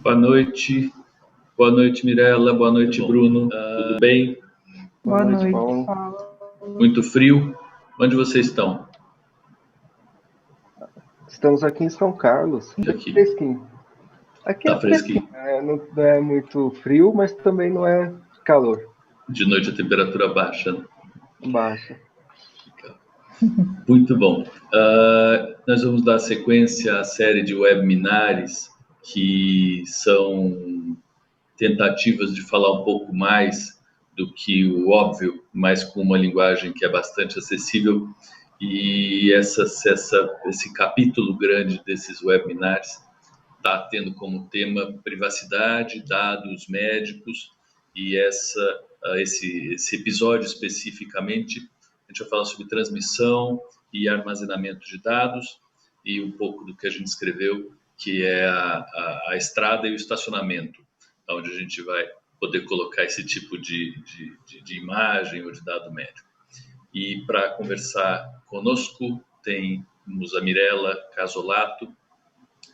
Boa noite, Mirela. Boa noite, Bruno. Tudo bem? Boa Boa noite, noite, Paulo. Paulo. Muito frio? Onde vocês estão? Estamos aqui em São Carlos. Aqui. Fresquinho. Aqui é Tá fresquinho. não é muito frio, mas também não é calor. De noite a temperatura baixa, né? Baixa. Muito bom. Nós vamos dar sequência à série de webinars que são tentativas de falar um pouco mais do que o óbvio, mas com uma linguagem que é bastante acessível. E esse capítulo grande desses webinars está tendo como tema privacidade, dados médicos, e esse episódio especificamente, a gente vai falar sobre transmissão e armazenamento de dados, e um pouco do que a gente escreveu, que é a estrada e o estacionamento, onde a gente vai poder colocar esse tipo de imagem ou de dado médico. E para conversar conosco, temos a Mirela Casolato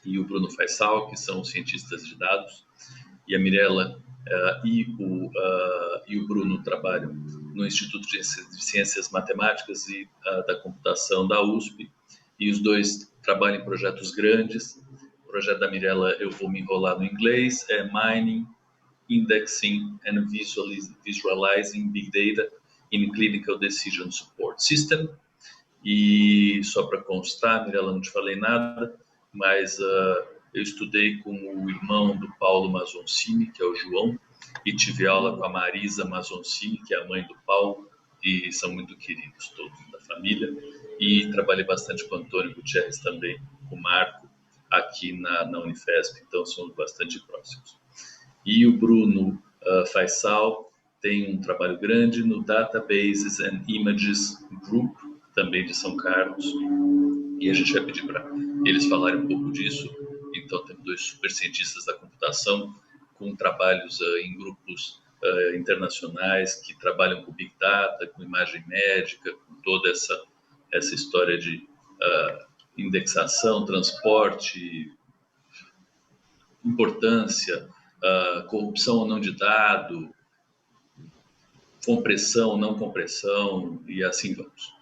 e o Bruno Faisal, que são cientistas de dados, e a Mirela e o Bruno trabalham no Instituto de Ciências Matemáticas e da Computação da USP, e os dois trabalham em projetos grandes. O projeto da Mirela, eu vou me enrolar no inglês, é Mining, Indexing and Visualizing Big Data in Clinical Decision Support System. E só para constar, Mirela, não te falei nada, mas eu estudei com o irmão do Paulo Mazoncini, que é o João, e tive aula com a Marisa Mazoncini, que é a mãe do Paulo, e são muito queridos todos da família. E trabalhei bastante com o Antônio Gutierrez também, com o Marco, aqui na Unifesp, então somos bastante próximos. E o Bruno Faisal tem um trabalho grande no Databases and Images Group, também de São Carlos, e a gente vai pedir para eles falarem um pouco disso. Então, temos dois super cientistas da computação com trabalhos em grupos internacionais que trabalham com Big Data, com imagem médica, com toda essa história de indexação, transporte, importância, corrupção ou não de dado, compressão, não compressão, e assim vamos.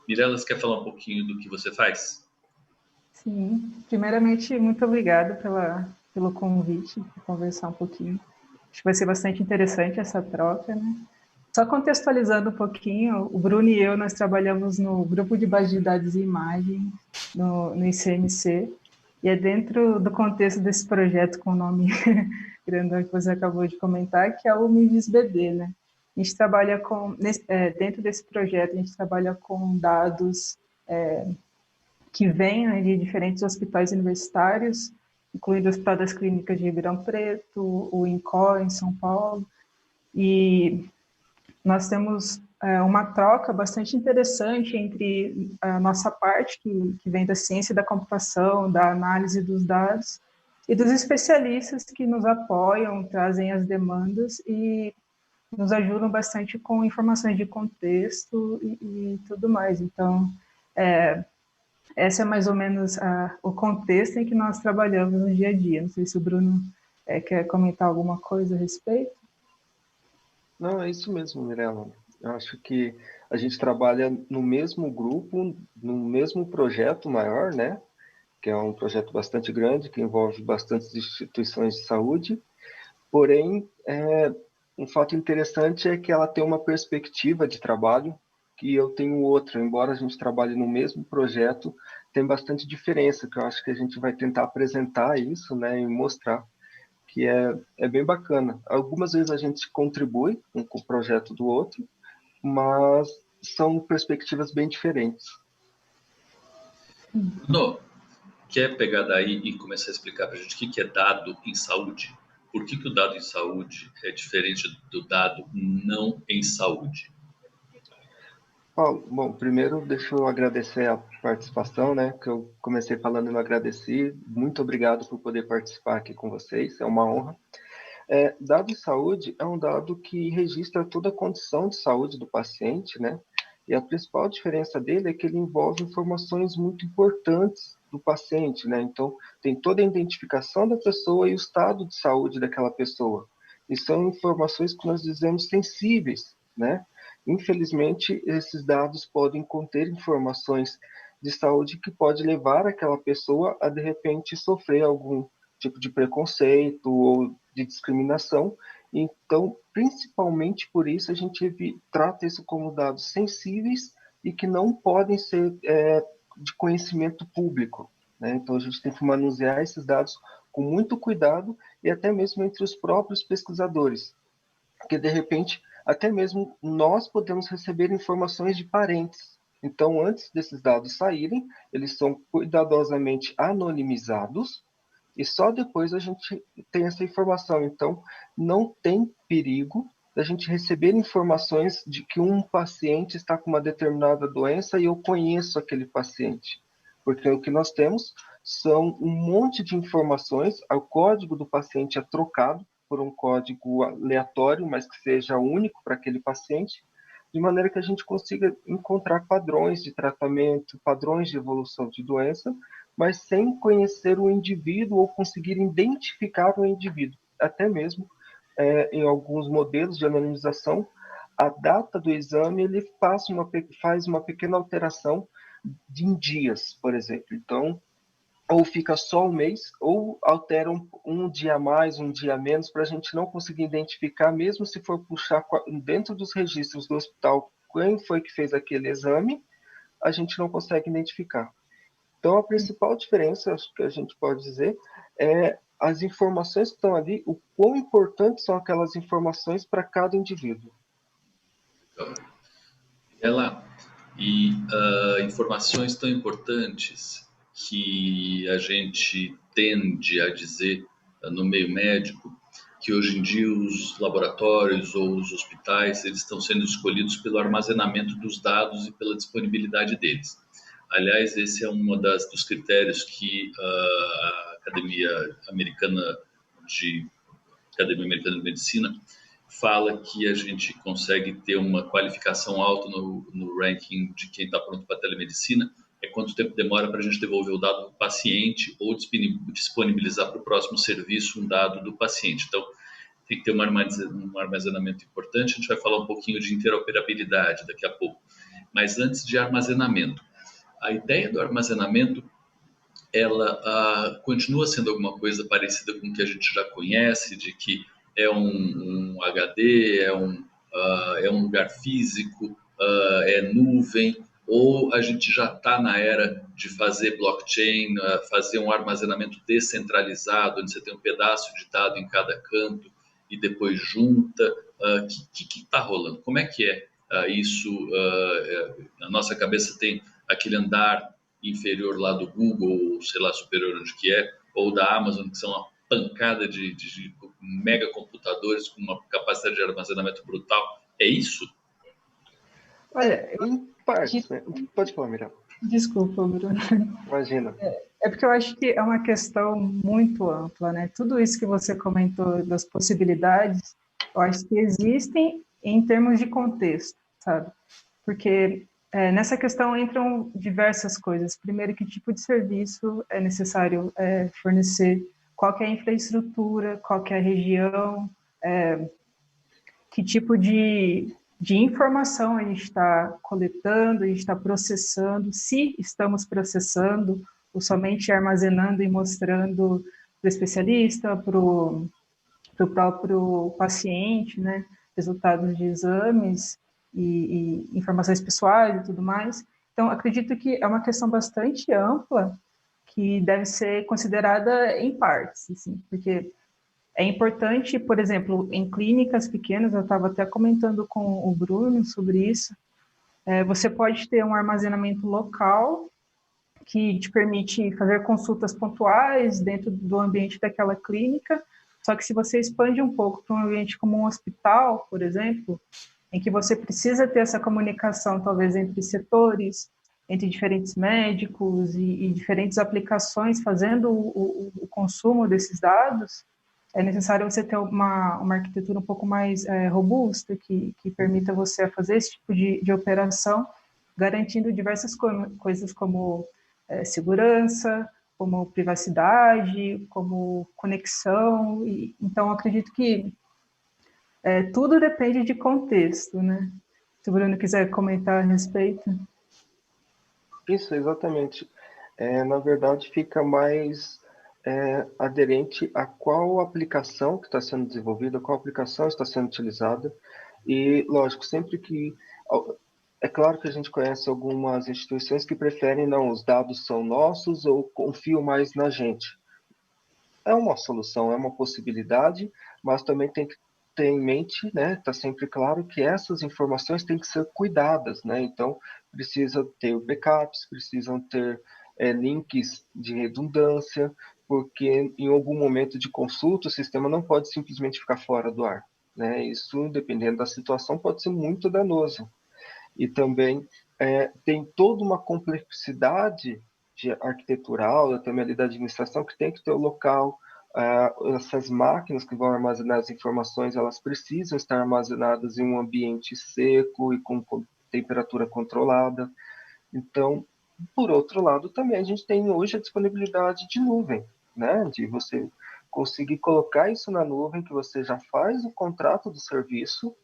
Mirela, você quer falar um pouquinho do que você faz? Sim, primeiramente, muito obrigada pelo convite, para conversar um pouquinho. Acho que vai ser bastante interessante essa troca, né? Só contextualizando um pouquinho, o Bruno e eu, nós trabalhamos no grupo de base de dados e imagem, no ICMC, e é dentro do contexto desse projeto com o nome grandão que você acabou de comentar, que é o MIVIS-BD, né? A gente trabalha dentro desse projeto, a gente trabalha com dados que vêm, né, de diferentes hospitais universitários, incluindo o Hospital das Clínicas de Ribeirão Preto, o INCOR em São Paulo, e nós temos uma troca bastante interessante entre a nossa parte, que vem da ciência da computação, da análise dos dados, e dos especialistas que nos apoiam, trazem as demandas e nos ajudam bastante com informações de contexto e tudo mais. Então, esse é mais ou menos o contexto em que nós trabalhamos no dia a dia. Não sei se o Bruno quer comentar alguma coisa a respeito. Não, é isso mesmo, Mirella. Eu acho que a gente trabalha no mesmo grupo, no mesmo projeto maior, né? Que é um projeto bastante grande, que envolve bastantes instituições de saúde. Porém, um fato interessante é que ela tem uma perspectiva de trabalho que eu tenho outra. Embora a gente trabalhe no mesmo projeto, tem bastante diferença, que eu acho que a gente vai tentar apresentar isso, né, e mostrar que é bem bacana. Algumas vezes a gente contribui com o projeto do outro, mas são perspectivas bem diferentes. Bruno, quer pegar daí e começar a explicar para a gente o que é dado em saúde? Por que o dado em saúde é diferente do dado não em saúde? Paulo, bom, primeiro deixa eu agradecer a participação, né? Que eu comecei falando e não agradeci. Muito obrigado por poder participar aqui com vocês, é uma honra. Dado de saúde é um dado que registra toda a condição de saúde do paciente, né? E a principal diferença dele é que ele envolve informações muito importantes do paciente, né? Então, tem toda a identificação da pessoa e o estado de saúde daquela pessoa. E são informações que nós dizemos sensíveis, né? Infelizmente, esses dados podem conter informações de saúde que pode levar aquela pessoa a, de repente, sofrer algum tipo de preconceito ou de discriminação. Então, principalmente por isso, a gente trata isso como dados sensíveis e que não podem ser de conhecimento público, né? Então, a gente tem que manusear esses dados com muito cuidado e até mesmo entre os próprios pesquisadores, porque, de repente, até mesmo nós podemos receber informações de parentes. Então, antes desses dados saírem, eles são cuidadosamente anonimizados e só depois a gente tem essa informação. Então, não tem perigo da gente receber informações de que um paciente está com uma determinada doença e eu conheço aquele paciente. Porque o que nós temos são um monte de informações, o código do paciente é trocado por um código aleatório, mas que seja único para aquele paciente, de maneira que a gente consiga encontrar padrões de tratamento, padrões de evolução de doença, mas sem conhecer o indivíduo ou conseguir identificar o indivíduo. Até mesmo, em alguns modelos de anonimização, a data do exame ele faz uma pequena alteração em dias, por exemplo. Então, ou fica só um mês, ou altera um dia a mais, um dia a menos, para a gente não conseguir identificar, mesmo se for puxar dentro dos registros do hospital quem foi que fez aquele exame, a gente não consegue identificar. Então, a principal diferença, acho que a gente pode dizer, é as informações que estão ali, o quão importantes são aquelas informações para cada indivíduo. E informações tão importantes que a gente tende a dizer no meio médico que hoje em dia os laboratórios ou os hospitais eles estão sendo escolhidos pelo armazenamento dos dados e pela disponibilidade deles. Aliás, esse é dos critérios que a Academia Americana de Medicina fala que a gente consegue ter uma qualificação alta no ranking de quem está pronto para a telemedicina, é quanto tempo demora para a gente devolver o dado do paciente ou disponibilizar para o próximo serviço um dado do paciente. Então, tem que ter um armazenamento importante. A gente vai falar um pouquinho de interoperabilidade daqui a pouco. Mas antes de armazenamento, a ideia do armazenamento ela continua sendo alguma coisa parecida com o que a gente já conhece, de que é um HD, é um lugar físico, é nuvem, ou a gente já está na era de fazer blockchain, fazer um armazenamento descentralizado, onde você tem um pedaço de dado em cada canto e depois junta. O que está rolando? Como é que é isso? Na nossa cabeça tem aquele andar inferior lá do Google, ou sei lá, superior onde que é, ou da Amazon, que são uma pancada de mega computadores com uma capacidade de armazenamento brutal. É isso? Olha, em partes, né? Pode falar, Miriam. Desculpa, Bruno. Imagina. É porque eu acho que é uma questão muito ampla, né? Tudo isso que você comentou das possibilidades, eu acho que existem em termos de contexto, sabe? Porque nessa questão entram diversas coisas. Primeiro, que tipo de serviço é necessário fornecer, qual que é a infraestrutura, qual que é a região, que tipo de informação a gente está coletando, a gente está processando, se estamos processando, ou somente armazenando e mostrando para o especialista, para o próprio paciente, né, resultados de exames e informações pessoais e tudo mais. Então, acredito que é uma questão bastante ampla que deve ser considerada em partes, assim, porque é importante, por exemplo, em clínicas pequenas, eu estava até comentando com o Bruno sobre isso, você pode ter um armazenamento local que te permite fazer consultas pontuais dentro do ambiente daquela clínica, só que se você expande um pouco para um ambiente como um hospital, por exemplo, em que você precisa ter essa comunicação, talvez, entre setores, entre diferentes médicos e diferentes aplicações fazendo o consumo desses dados, é necessário você ter uma arquitetura um pouco mais robusta, que permita você fazer esse tipo de operação, garantindo diversas coisas como segurança, como privacidade, como conexão. Então, acredito que tudo depende de contexto, né? Se o Bruno quiser comentar a respeito. Isso, exatamente. Na verdade, fica mais aderente a qual aplicação que está sendo desenvolvida, qual aplicação está sendo utilizada. E, lógico, sempre que... É claro que a gente conhece algumas instituições que preferem, não, os dados são nossos ou confiam mais na gente. É uma solução, é uma possibilidade, mas também tem que ter em mente, né, está sempre claro que essas informações têm que ser cuidadas, né? Então, precisa ter backups, precisam ter links de redundância, porque em algum momento de consulta o sistema não pode simplesmente ficar fora do ar, né? Isso, dependendo da situação, pode ser muito danoso. E também tem toda uma complexidade arquitetural, também ali da administração, que tem que ter o local, essas máquinas que vão armazenar as informações, elas precisam estar armazenadas em um ambiente seco e com temperatura controlada. Então, por outro lado, também a gente tem hoje a disponibilidade de nuvem, né? De você conseguir colocar isso na nuvem, que você já faz o contrato do serviço,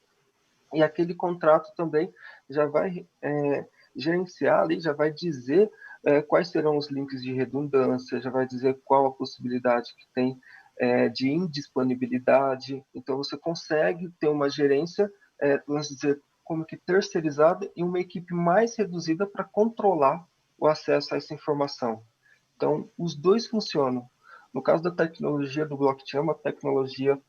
e aquele contrato também já vai gerenciar ali, já vai dizer quais serão os links de redundância, já vai dizer qual a possibilidade que tem de indisponibilidade. Então, você consegue ter uma gerência, vamos dizer, como que terceirizada e uma equipe mais reduzida para controlar o acesso a essa informação. Então, os dois funcionam. No caso da tecnologia do blockchain, é uma tecnologia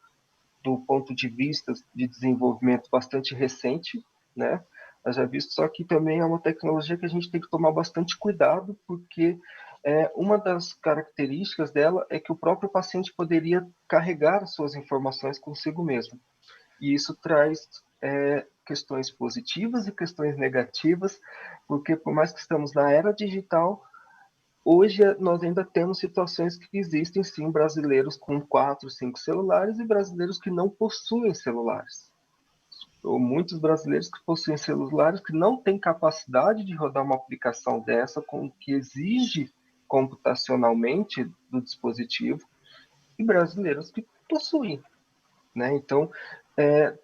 do ponto de vista de desenvolvimento bastante recente, né? Já visto, só que também é uma tecnologia que a gente tem que tomar bastante cuidado, porque uma das características dela é que o próprio paciente poderia carregar as suas informações consigo mesmo. E isso traz questões positivas e questões negativas, porque por mais que estamos na era digital, hoje nós ainda temos situações que existem sim brasileiros com 4, 5 celulares e brasileiros que não possuem celulares. Ou muitos brasileiros que possuem celulares que não têm capacidade de rodar uma aplicação dessa com que exige computacionalmente do dispositivo e brasileiros que possuem, né? Então,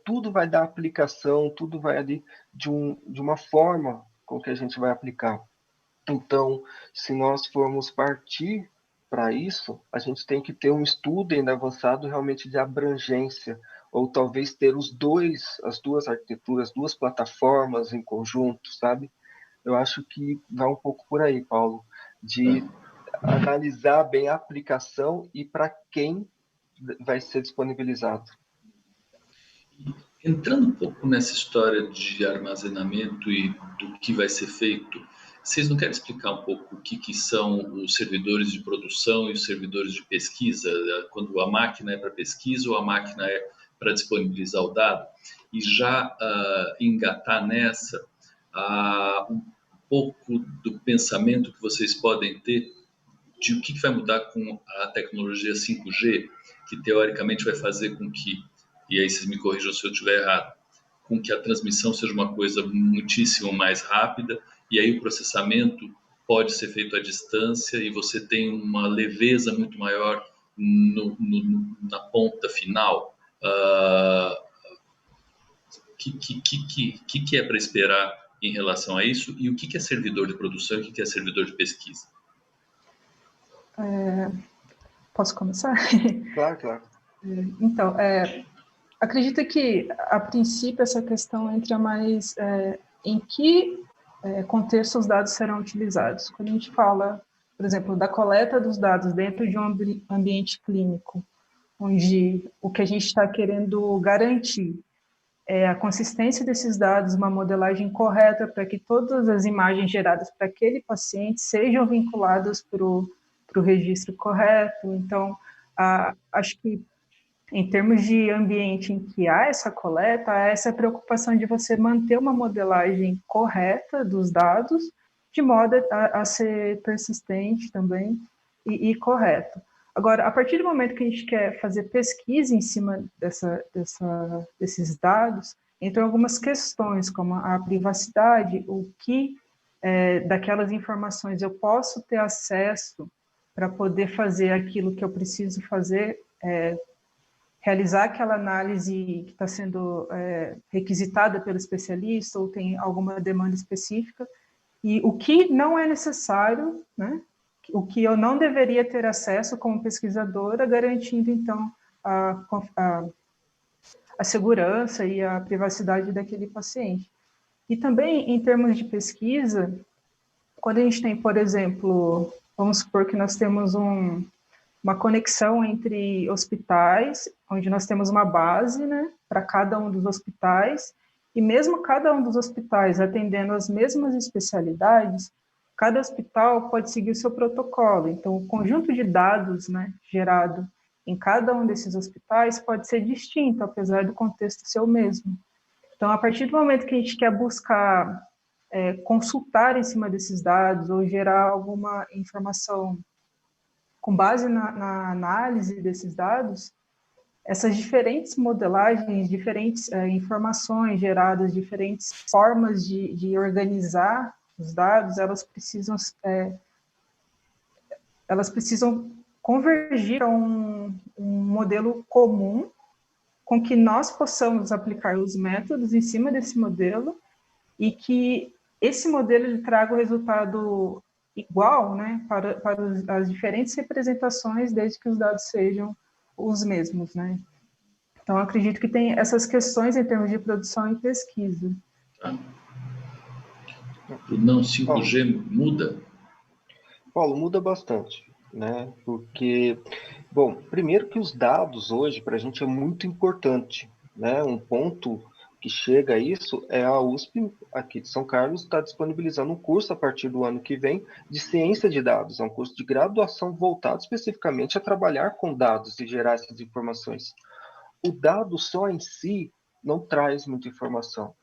tudo vai dar aplicação, tudo vai ali de uma forma com que a gente vai aplicar. Então, se nós formos partir para isso, a gente tem que ter um estudo ainda avançado realmente de abrangência, ou talvez ter as duas arquiteturas, duas plataformas em conjunto, sabe? Eu acho que vai um pouco por aí, Paulo, de analisar bem a aplicação e para quem vai ser disponibilizado. Entrando um pouco nessa história de armazenamento e do que vai ser feito, vocês não querem explicar um pouco o que são os servidores de produção e os servidores de pesquisa? Quando a máquina é para pesquisa ou a máquina é para disponibilizar o dado? E já engatar nessa um pouco do pensamento que vocês podem ter de o que vai mudar com a tecnologia 5G, que teoricamente vai fazer com que, e aí vocês me corrijam se eu estiver errado, com que a transmissão seja uma coisa muitíssimo mais rápida, e aí o processamento pode ser feito à distância e você tem uma leveza muito maior na ponta final. Que é para esperar em relação a isso? E o que é servidor de produção e o que é servidor de pesquisa? Posso começar? Claro, claro. Então, acredito que, a princípio, essa questão entra mais em que contexto os dados serão utilizados. Quando a gente fala, por exemplo, da coleta dos dados dentro de um ambiente clínico, onde o que a gente está querendo garantir é a consistência desses dados, uma modelagem correta para que todas as imagens geradas para aquele paciente sejam vinculadas para o registro correto. Então, acho que em termos de ambiente em que há essa coleta, há essa preocupação de você manter uma modelagem correta dos dados, de modo a ser persistente também e correto. Agora, a partir do momento que a gente quer fazer pesquisa em cima desses dados, entram algumas questões, como a privacidade, o que daquelas informações eu posso ter acesso para poder fazer aquilo que eu preciso fazer, realizar aquela análise que está sendo requisitada pelo especialista ou tem alguma demanda específica, e o que não é necessário, né? O que eu não deveria ter acesso como pesquisadora, garantindo, então, a segurança e a privacidade daquele paciente. E também, em termos de pesquisa, quando a gente tem, por exemplo, vamos supor que nós temos uma conexão entre hospitais, onde nós temos uma base, né, para cada um dos hospitais, e mesmo cada um dos hospitais atendendo as mesmas especialidades, cada hospital pode seguir o seu protocolo. Então, o conjunto de dados, né, gerado em cada um desses hospitais pode ser distinto, apesar do contexto ser o mesmo. Então, a partir do momento que a gente quer buscar consultar em cima desses dados ou gerar alguma informação com base na análise desses dados, essas diferentes modelagens, diferentes informações geradas, diferentes formas de organizar os dados, elas precisam convergir a um modelo comum com que nós possamos aplicar os métodos em cima desse modelo e que esse modelo ele traga o resultado igual, né, para as diferentes representações, desde que os dados sejam os mesmos, né. Então, acredito que tem essas questões em termos de produção e pesquisa. O não 5G muda? Paulo, muda bastante, né? Porque, bom, primeiro que os dados hoje para a gente é muito importante, né? Um ponto que chega a isso é a USP, aqui de São Carlos, está disponibilizando um curso a partir do ano que vem de ciência de dados. É um curso de graduação voltado especificamente a trabalhar com dados e gerar essas informações. O dado só em si não traz muita informação,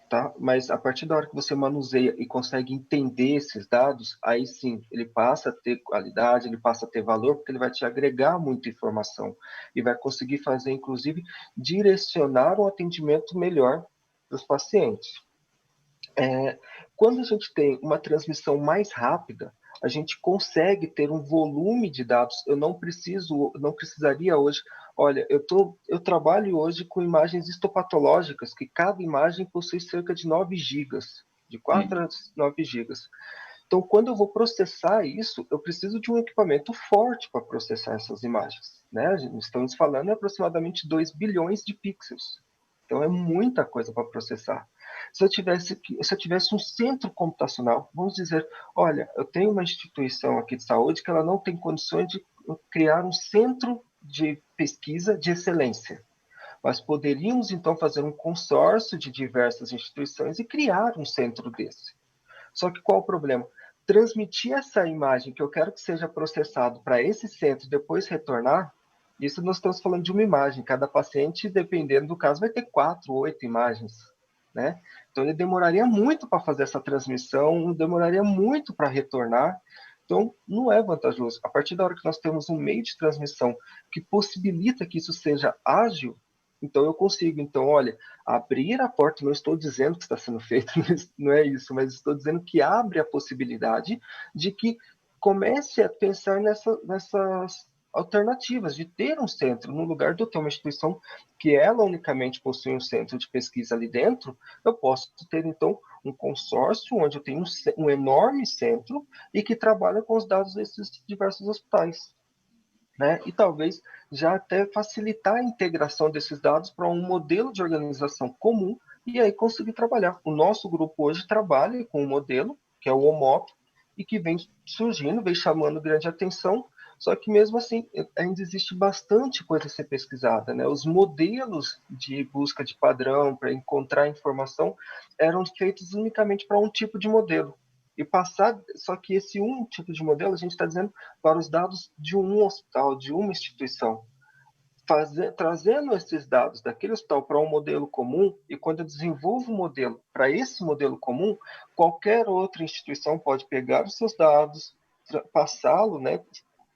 tá? Mas a partir da hora que você manuseia e consegue entender esses dados, aí sim, ele passa a ter qualidade, ele passa a ter valor, porque ele vai te agregar muita informação e vai conseguir fazer, inclusive, direcionar um atendimento melhor para os pacientes. Quando a gente tem uma transmissão mais rápida, a gente consegue ter um volume de dados. Eu não precisaria hoje. Olha, eu trabalho hoje com imagens histopatológicas, que cada imagem possui cerca de 9 gigas, de 4 a 9 gigas. Então, quando eu vou processar isso, eu preciso de um equipamento forte para processar essas imagens, né? Estamos falando de aproximadamente 2 bilhões de pixels. Então, é muita coisa para processar. Se eu tivesse um centro computacional, vamos dizer, olha, eu tenho uma instituição aqui de saúde que ela não tem condições de criar um centro de pesquisa de excelência. Mas poderíamos, então, fazer um consórcio de diversas instituições e criar um centro desse. Só que qual o problema? Transmitir essa imagem que eu quero que seja processado para esse centro e depois retornar, isso nós estamos falando de uma imagem. Cada paciente, dependendo do caso, vai ter 4 ou 8 imagens, né? Então, ele demoraria muito para fazer essa transmissão, demoraria muito para retornar. Então, não é vantajoso. A partir da hora que nós temos um meio de transmissão que possibilita que isso seja ágil, então eu consigo, então, olha, abrir a porta, não estou dizendo que está sendo feito, não é isso, mas estou dizendo que abre a possibilidade de que comece a pensar nessas alternativas, de ter um centro, no lugar de eu ter uma instituição que ela unicamente possui um centro de pesquisa ali dentro, eu posso ter, então, um consórcio onde eu tenho um enorme centro e que trabalha com os dados desses diversos hospitais, né? E talvez já até facilitar a integração desses dados para um modelo de organização comum e aí conseguir trabalhar. O nosso grupo hoje trabalha com um modelo, que é o OMOP, e que vem surgindo, vem chamando grande atenção, só que mesmo assim ainda existe bastante coisa a ser pesquisada, né? Os modelos de busca de padrão para encontrar informação eram feitos unicamente para um tipo de modelo. E passar, só que esse um tipo de modelo a gente está dizendo para os dados de um hospital, de uma instituição. Trazendo esses dados daquele hospital para um modelo comum, e quando eu desenvolvo um modelo para esse modelo comum, qualquer outra instituição pode pegar os seus dados, passá-lo, né,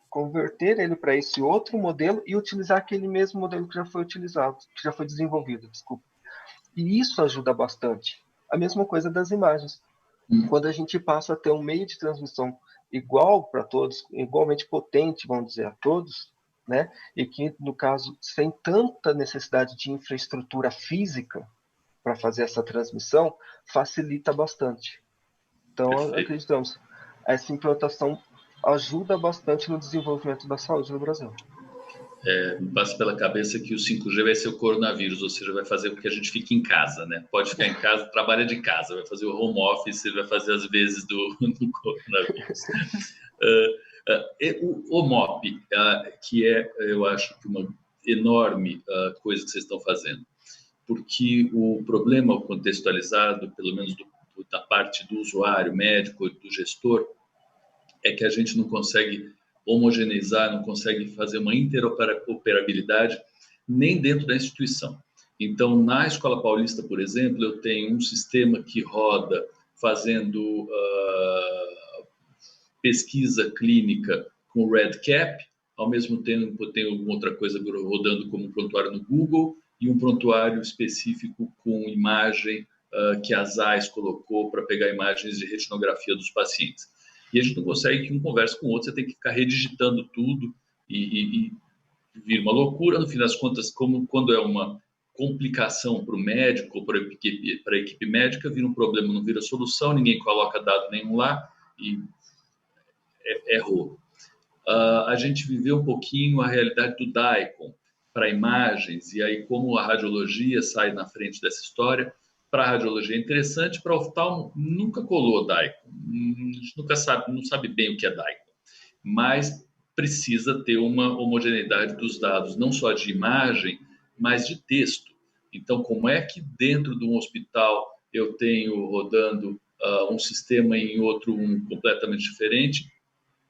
converter ele para esse outro modelo e utilizar aquele mesmo modelo que já foi utilizado, que já foi desenvolvido, desculpa. E isso ajuda bastante. A mesma coisa das imagens. quando a gente passa a ter um meio de transmissão igual para todos, igualmente potente, vamos dizer, a todos, né? E que, no caso, sem tanta necessidade de infraestrutura física para fazer essa transmissão, facilita bastante. Então, Perfeito. acreditamos, essa implantação ajuda bastante no desenvolvimento da saúde no Brasil. Me passa pela cabeça que o 5G vai ser o coronavírus, ou seja, vai fazer com que a gente fique em casa, né? Pode ficar em casa, trabalha de casa, vai fazer o home office, vai fazer as vezes do coronavírus. O MOP, que é, eu acho que uma enorme coisa que vocês estão fazendo, porque o problema contextualizado, pelo menos da parte do usuário, médico, do gestor, é que a gente não consegue homogeneizar, não consegue fazer uma interoperabilidade nem dentro da instituição. Então, na Escola Paulista, por exemplo, eu tenho um sistema que roda fazendo pesquisa clínica com REDCap, ao mesmo tempo tem alguma outra coisa rodando como um prontuário no Google e um prontuário específico com imagem que a ZAIS colocou para pegar imagens de retinografia dos pacientes. E a gente não consegue que um converse com o outro, você tem que ficar redigitando tudo e vir uma loucura. No fim das contas, quando é uma complicação para o médico ou para a equipe médica, vira um problema, não vira solução, ninguém coloca dado nenhum lá e errou. A gente viveu um pouquinho a realidade do DICOM para imagens, e aí como a radiologia sai na frente dessa história, para a radiologia é interessante, para o oftalmo nunca colou DICOM, a gente nunca sabe, não sabe bem o que é DICOM, mas precisa ter uma homogeneidade dos dados, não só de imagem, mas de texto. Então, como é que dentro de um hospital eu tenho rodando um sistema e em outro um completamente diferente,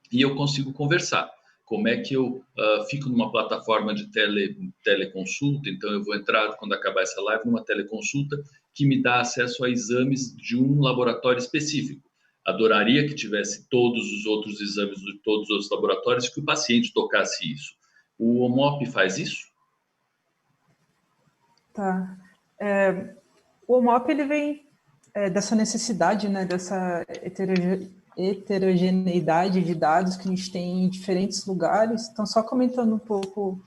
e eu consigo conversar? Como é que eu fico numa plataforma de teleconsulta? Então, eu vou entrar, quando acabar essa live, numa teleconsulta que me dá acesso a exames de um laboratório específico. Adoraria que tivesse todos os outros exames de todos os outros laboratórios, que o paciente tocasse isso. O OMOP faz isso? Tá. O OMOP, ele vem dessa necessidade, né, dessa heterogeneidade de dados que a gente tem em diferentes lugares. Então, só comentando um pouco,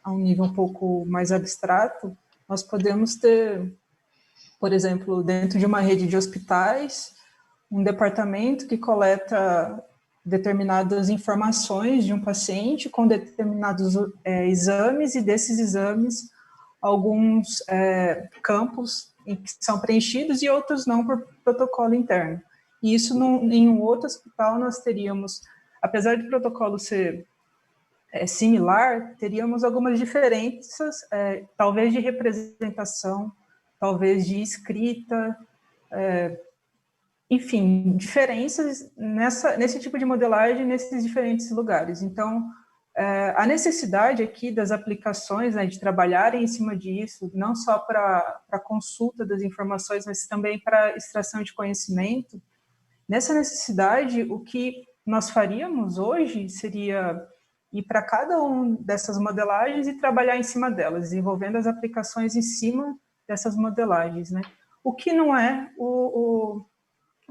a um nível um pouco mais abstrato, nós podemos ter, por exemplo, dentro de uma rede de hospitais, um departamento que coleta determinadas informações de um paciente com determinados exames, e desses exames, alguns campos que são preenchidos e outros não por protocolo interno. E isso, em um outro hospital, nós teríamos, apesar do protocolo ser similar, teríamos algumas diferenças, talvez de representação, talvez de escrita, enfim, diferenças nesse tipo de modelagem nesses diferentes lugares. Então, a necessidade aqui das aplicações, né, de trabalharem em cima disso, não só para a consulta das informações, mas também para extração de conhecimento. Nessa necessidade, o que nós faríamos hoje seria ir para cada uma dessas modelagens e trabalhar em cima delas, desenvolvendo as aplicações em cima dessas modelagens, né? O que não é o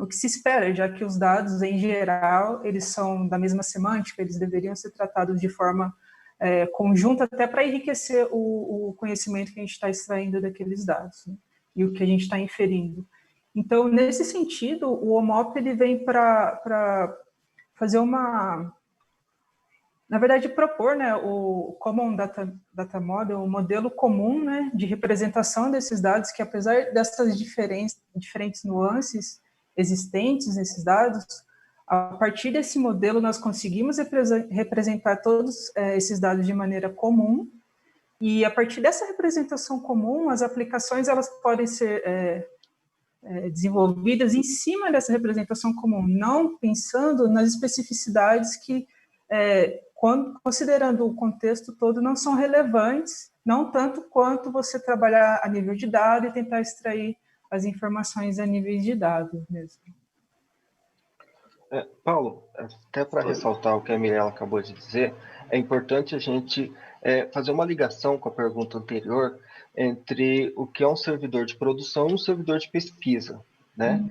que se espera, já que os dados, em geral, eles são da mesma semântica, eles deveriam ser tratados de forma conjunta, até para enriquecer o conhecimento que a gente está extraindo daqueles dados, né? E o que a gente está inferindo. Então, nesse sentido, o OMOP ele vem para fazer na verdade, propor, né, o Common Data Model, um modelo comum, né, de representação desses dados, que apesar dessas diferentes nuances existentes nesses dados, a partir desse modelo nós conseguimos representar todos esses dados de maneira comum, e a partir dessa representação comum, as aplicações elas podem ser desenvolvidas em cima dessa representação comum, não pensando nas especificidades que, considerando o contexto todo, não são relevantes, não tanto quanto você trabalhar a nível de dado e tentar extrair as informações a nível de dados mesmo. Paulo, até para ressaltar o que a Mirella acabou de dizer, é importante a gente fazer uma ligação com a pergunta anterior entre o que é um servidor de produção e um servidor de pesquisa, né?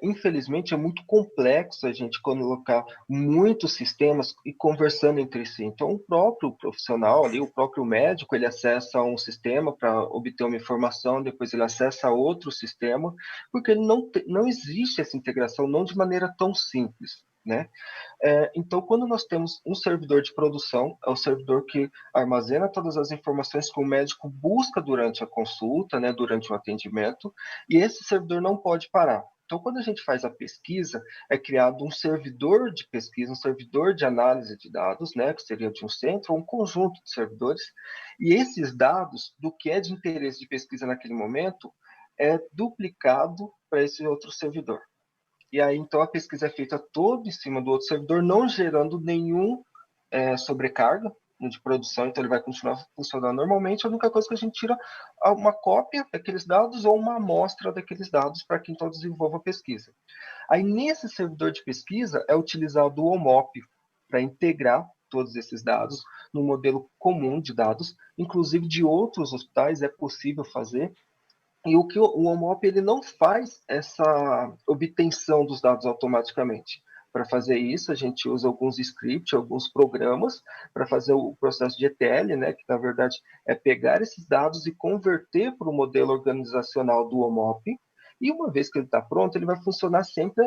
Infelizmente, é muito complexo a gente colocar muitos sistemas e conversando entre si. Então, o próprio profissional ali, o próprio médico, ele acessa um sistema para obter uma informação, depois ele acessa outro sistema, porque não existe essa integração, não de maneira tão simples, né? Então, quando nós temos um servidor de produção, é o servidor que armazena todas as informações que o médico busca durante a consulta, né, durante o atendimento, e esse servidor não pode parar. Então, quando a gente faz a pesquisa, é criado um servidor de pesquisa, um servidor de análise de dados, né, que seria de um centro ou um conjunto de servidores, e esses dados, do que é de interesse de pesquisa naquele momento, é duplicado para esse outro servidor. E aí, então, a pesquisa é feita toda em cima do outro servidor, não gerando nenhum sobrecarga de produção, então ele vai continuar funcionando normalmente. A única coisa que a gente tira é uma cópia daqueles dados ou uma amostra daqueles dados para quem então desenvolva a pesquisa. Aí, nesse servidor de pesquisa, é utilizado o OMOP para integrar todos esses dados no modelo comum de dados, inclusive de outros hospitais é possível fazer. E o que o OMOP ele não faz essa obtenção dos dados automaticamente. Para fazer isso, a gente usa alguns scripts, alguns programas para fazer o processo de ETL, né, que na verdade é pegar esses dados e converter para o modelo organizacional do OMOP. E uma vez que ele está pronto, ele vai funcionar sempre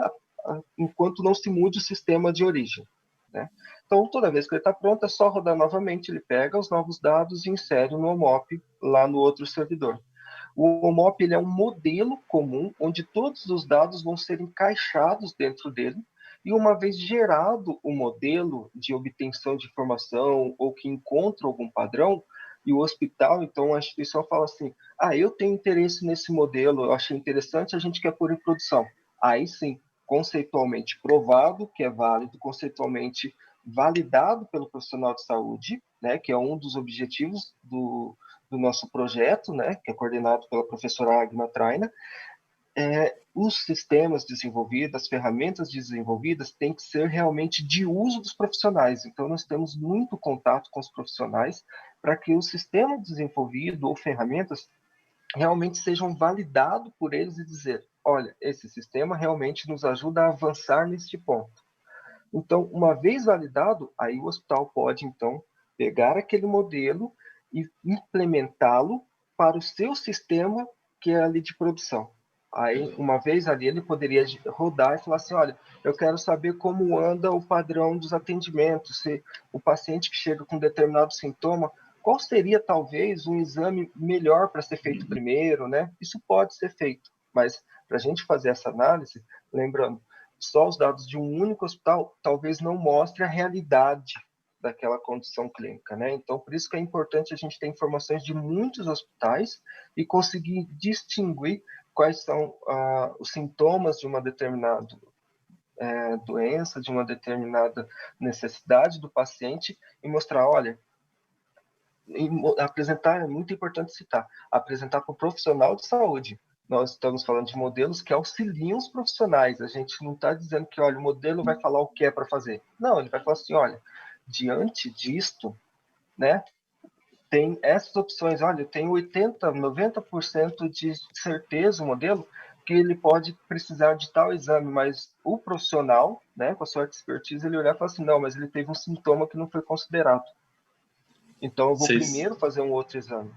enquanto não se mude o sistema de origem, né? Então, toda vez que ele está pronto, é só rodar novamente, ele pega os novos dados e insere no OMOP lá no outro servidor. O OMOP ele é um modelo comum onde todos os dados vão ser encaixados dentro dele e uma vez gerado o modelo de obtenção de informação ou que encontra algum padrão, e o hospital, então a instituição fala assim, eu tenho interesse nesse modelo, eu achei interessante, a gente quer pôr em produção. Aí sim, conceitualmente provado, que é válido, conceitualmente validado pelo profissional de saúde, né, que é um dos objetivos do nosso projeto, né, que é coordenado pela professora Agma Traina. Os sistemas desenvolvidos, as ferramentas desenvolvidas têm que ser realmente de uso dos profissionais. Então, nós temos muito contato com os profissionais para que o sistema desenvolvido ou ferramentas realmente sejam validados por eles e dizer, olha, esse sistema realmente nos ajuda a avançar neste ponto. Então, uma vez validado, aí o hospital pode, então, pegar aquele modelo e implementá-lo para o seu sistema, que é ali de produção. Aí, uma vez ali, ele poderia rodar e falar assim, olha, eu quero saber como anda o padrão dos atendimentos, se o paciente que chega com determinado sintoma, qual seria, talvez, um exame melhor para ser feito primeiro, né? Isso pode ser feito, mas para a gente fazer essa análise, lembrando, só os dados de um único hospital talvez não mostre a realidade daquela condição clínica, né? Então, por isso que é importante a gente ter informações de muitos hospitais e conseguir distinguir quais são os sintomas de uma determinada doença, de uma determinada necessidade do paciente e mostrar, olha, apresentar, é muito importante citar, apresentar para o profissional de saúde. Nós estamos falando de modelos que auxiliam os profissionais. A gente não está dizendo que, olha, o modelo vai falar o que é para fazer. Não, ele vai falar assim, olha, diante disto, né, tem essas opções. Olha, tem 80%, 90% de certeza o modelo que ele pode precisar de tal exame, mas o profissional, né, com a sua expertise, ele olhar e falar assim, não, mas ele teve um sintoma que não foi considerado. Então, eu vou primeiro fazer um outro exame.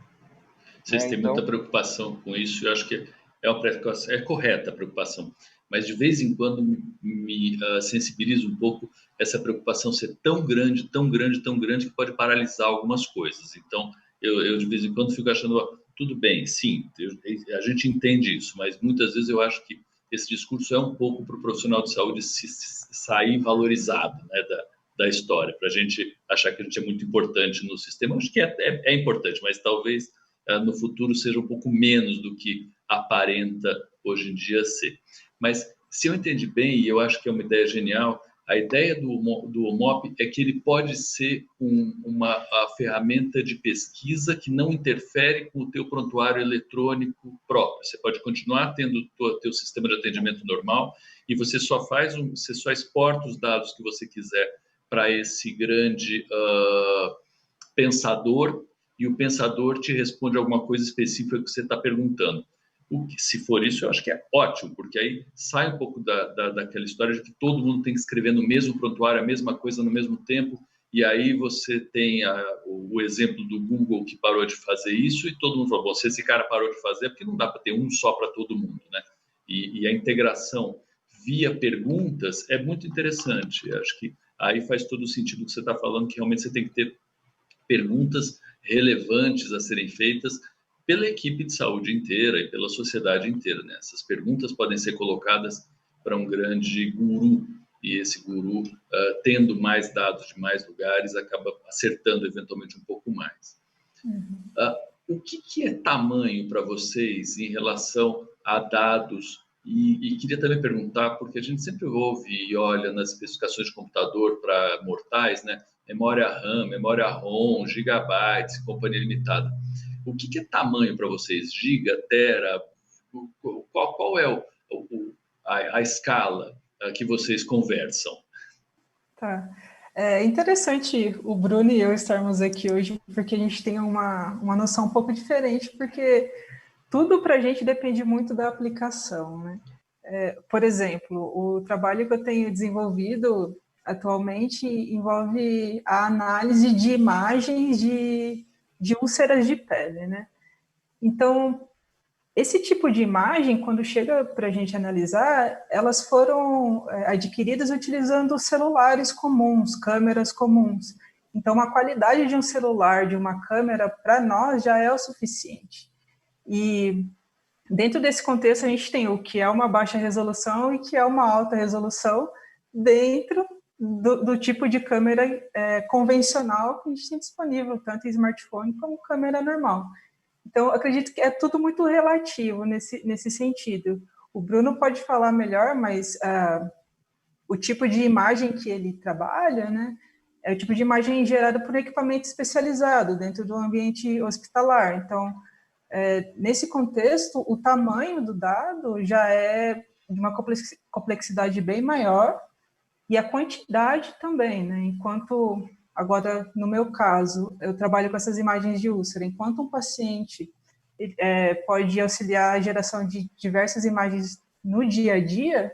Vocês têm muita preocupação com isso, eu acho que é correta a preocupação, mas de vez em quando me sensibiliza um pouco essa preocupação ser tão grande, tão grande, tão grande, que pode paralisar algumas coisas. Então, eu de vez em quando fico achando, tudo bem, sim, a gente entende isso, mas muitas vezes eu acho que esse discurso é um pouco para o profissional de saúde sair valorizado, né, da história, para a gente achar que a gente é muito importante no sistema. Eu acho que é importante, mas talvez no futuro seja um pouco menos do que aparenta hoje em dia ser. Mas se eu entendi bem, e eu acho que é uma ideia genial, a ideia do OMOP é que ele pode ser uma ferramenta de pesquisa que não interfere com o teu prontuário eletrônico próprio. Você pode continuar tendo o teu sistema de atendimento normal e você só exporta os dados que você quiser para esse grande pensador, e o pensador te responde alguma coisa específica que você está perguntando. Se for isso, eu acho que é ótimo, porque aí sai um pouco daquela história de que todo mundo tem que escrever no mesmo prontuário, a mesma coisa no mesmo tempo, e aí você tem o exemplo do Google que parou de fazer isso, e todo mundo falou, bom, se esse cara parou de fazer, é porque não dá para ter um só para todo mundo, né? E a integração via perguntas é muito interessante. Eu acho que aí faz todo o sentido que você está falando, que realmente você tem que ter perguntas relevantes a serem feitas pela equipe de saúde inteira e pela sociedade inteira, né? Essas perguntas podem ser colocadas para um grande guru, e esse guru, tendo mais dados de mais lugares, acaba acertando eventualmente um pouco mais. O que é tamanho para vocês em relação a dados? E queria também perguntar, porque a gente sempre ouve e olha nas especificações de computador para mortais, né? Memória RAM, memória ROM, gigabytes, companhia limitada. O que é tamanho para vocês? Giga, tera? Qual é a escala que vocês conversam? Tá. É interessante o Bruno e eu estarmos aqui hoje, porque a gente tem uma noção um pouco diferente, porque tudo para a gente depende muito da aplicação, né? Por exemplo, o trabalho que eu tenho desenvolvido atualmente envolve a análise de imagens de úlceras de pele, né? Então, esse tipo de imagem, quando chega para a gente analisar, elas foram adquiridas utilizando celulares comuns, câmeras comuns. Então, a qualidade de um celular, de uma câmera, para nós já é o suficiente. E dentro desse contexto, a gente tem o que é uma baixa resolução e que é uma alta resolução dentro do tipo de câmera convencional que a gente tem disponível, tanto em smartphone como câmera normal. Então, acredito que é tudo muito relativo nesse sentido. O Bruno pode falar melhor, mas o tipo de imagem que ele trabalha, né, é o tipo de imagem gerada por um equipamento especializado dentro do ambiente hospitalar. Então, nesse contexto, o tamanho do dado já é de uma complexidade bem maior e a quantidade também, né? Enquanto, agora, no meu caso, eu trabalho com essas imagens de úlcera, enquanto um paciente pode auxiliar a geração de diversas imagens no dia a dia,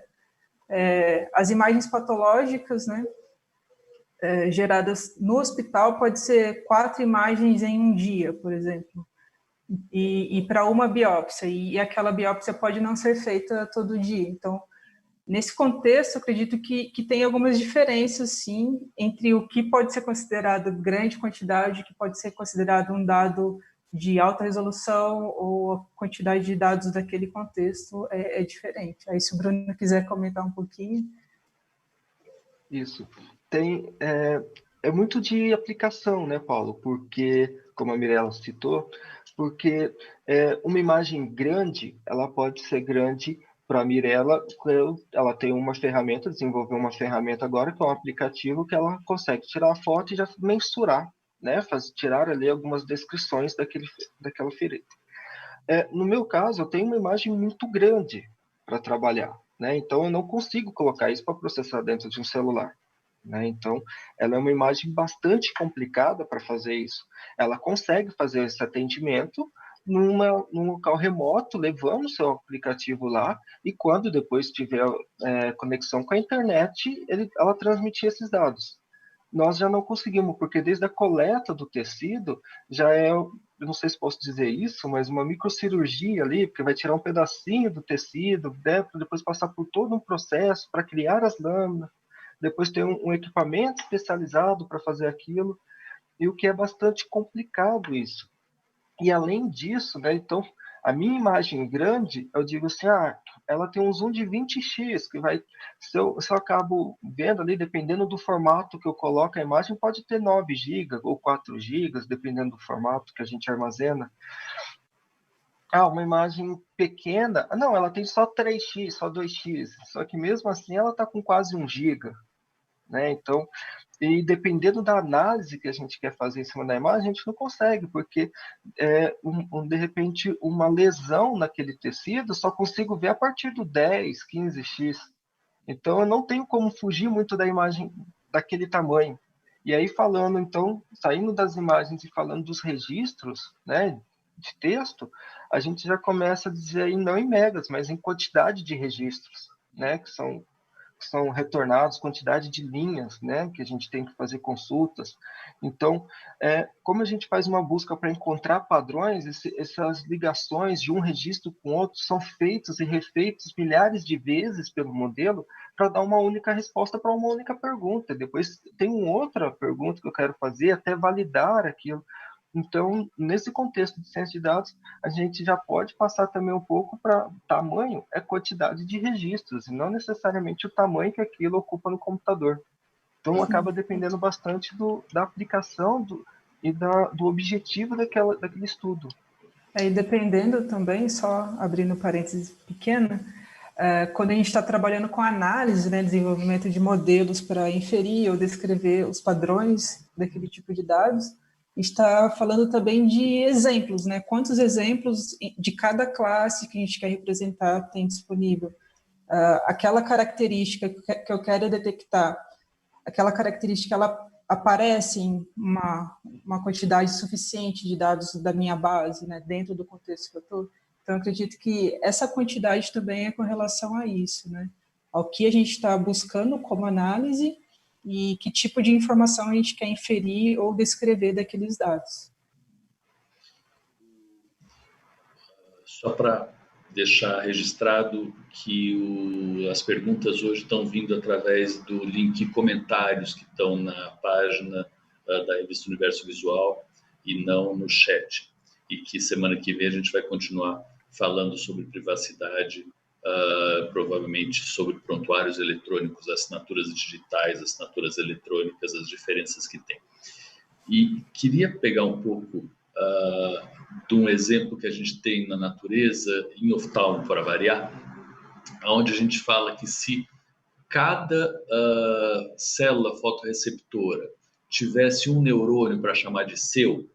as imagens patológicas, né, geradas no hospital, pode ser 4 imagens em um dia, por exemplo. E para uma biópsia, e aquela biópsia pode não ser feita todo dia. Então, nesse contexto, acredito que tem algumas diferenças, sim, entre o que pode ser considerado grande quantidade, que pode ser considerado um dado de alta resolução, ou a quantidade de dados daquele contexto é diferente. Aí, se o Bruno quiser comentar um pouquinho. Isso. É muito de aplicação, né, Paulo? Porque, como a Mirella citou, porque uma imagem grande, ela pode ser grande para a Mirella, ela tem uma ferramenta, desenvolveu uma ferramenta agora, que é um aplicativo que ela consegue tirar a foto e já mensurar, né? Tirar ali algumas descrições daquela ferida. No meu caso, eu tenho uma imagem muito grande para trabalhar, né? Então, eu não consigo colocar isso para processar dentro de um celular. Né? Então, ela é uma imagem bastante complicada para fazer isso. Ela consegue fazer esse atendimento num local remoto, levando o seu aplicativo lá, e quando depois tiver conexão com a internet, ela transmitir esses dados. Nós já não conseguimos, porque desde a coleta do tecido, já eu não sei se posso dizer isso, mas uma microcirurgia ali, porque vai tirar um pedacinho do tecido, né, para depois passar por todo um processo para criar as lâminas, depois tem um equipamento especializado para fazer aquilo, e o que é bastante complicado isso. E além disso, né, então, a minha imagem grande, eu digo assim, ela tem um zoom de 20x, que vai, se eu acabo vendo ali, dependendo do formato que eu coloco a imagem, pode ter 9 GB ou 4 GB, dependendo do formato que a gente armazena. Uma imagem pequena, não, ela tem só 3x, só 2x, só que mesmo assim ela está com quase 1 GB. Né? Então, e dependendo da análise que a gente quer fazer em cima da imagem, a gente não consegue, porque de repente uma lesão naquele tecido só consigo ver a partir do 10, 15x. Então eu não tenho como fugir muito da imagem daquele tamanho. E aí falando, então, saindo das imagens e falando dos registros, né, de texto, a gente já começa a dizer aí não em megas, mas em quantidade de registros, né, que são retornados, quantidade de linhas, né, que a gente tem que fazer consultas. Então, como a gente faz uma busca para encontrar padrões, essas ligações de um registro com outro são feitos e refeitos milhares de vezes pelo modelo para dar uma única resposta para uma única pergunta. Depois tem uma outra pergunta que eu quero fazer até validar aquilo. Então, nesse contexto de ciência de dados, a gente já pode passar também um pouco para tamanho, quantidade de registros, e não necessariamente o tamanho que aquilo ocupa no computador. Então, acaba dependendo bastante da aplicação e do objetivo daquele estudo. Aí, dependendo também, só abrindo parênteses pequeno, quando a gente está trabalhando com análise, né, desenvolvimento de modelos para inferir ou descrever os padrões daquele tipo de dados, está falando também de exemplos, né? Quantos exemplos de cada classe que a gente quer representar tem disponível? Aquela característica que eu quero detectar, aquela característica, ela aparece em uma quantidade suficiente de dados da minha base, né? Dentro do contexto que eu estou. Então, eu acredito que essa quantidade também é com relação a isso, né? Ao que a gente está buscando como análise e que tipo de informação a gente quer inferir ou descrever daqueles dados. Só para deixar registrado que as perguntas hoje estão vindo através do link comentários que estão na página da revista Universo Visual e não no chat. E que semana que vem a gente vai continuar falando sobre privacidade, provavelmente sobre prontuários eletrônicos, assinaturas digitais, assinaturas eletrônicas, as diferenças que tem. E queria pegar um pouco de um exemplo que a gente tem na natureza, em oftalmo, para variar, onde a gente fala que se cada célula fotorreceptora tivesse um neurônio para chamar de seu,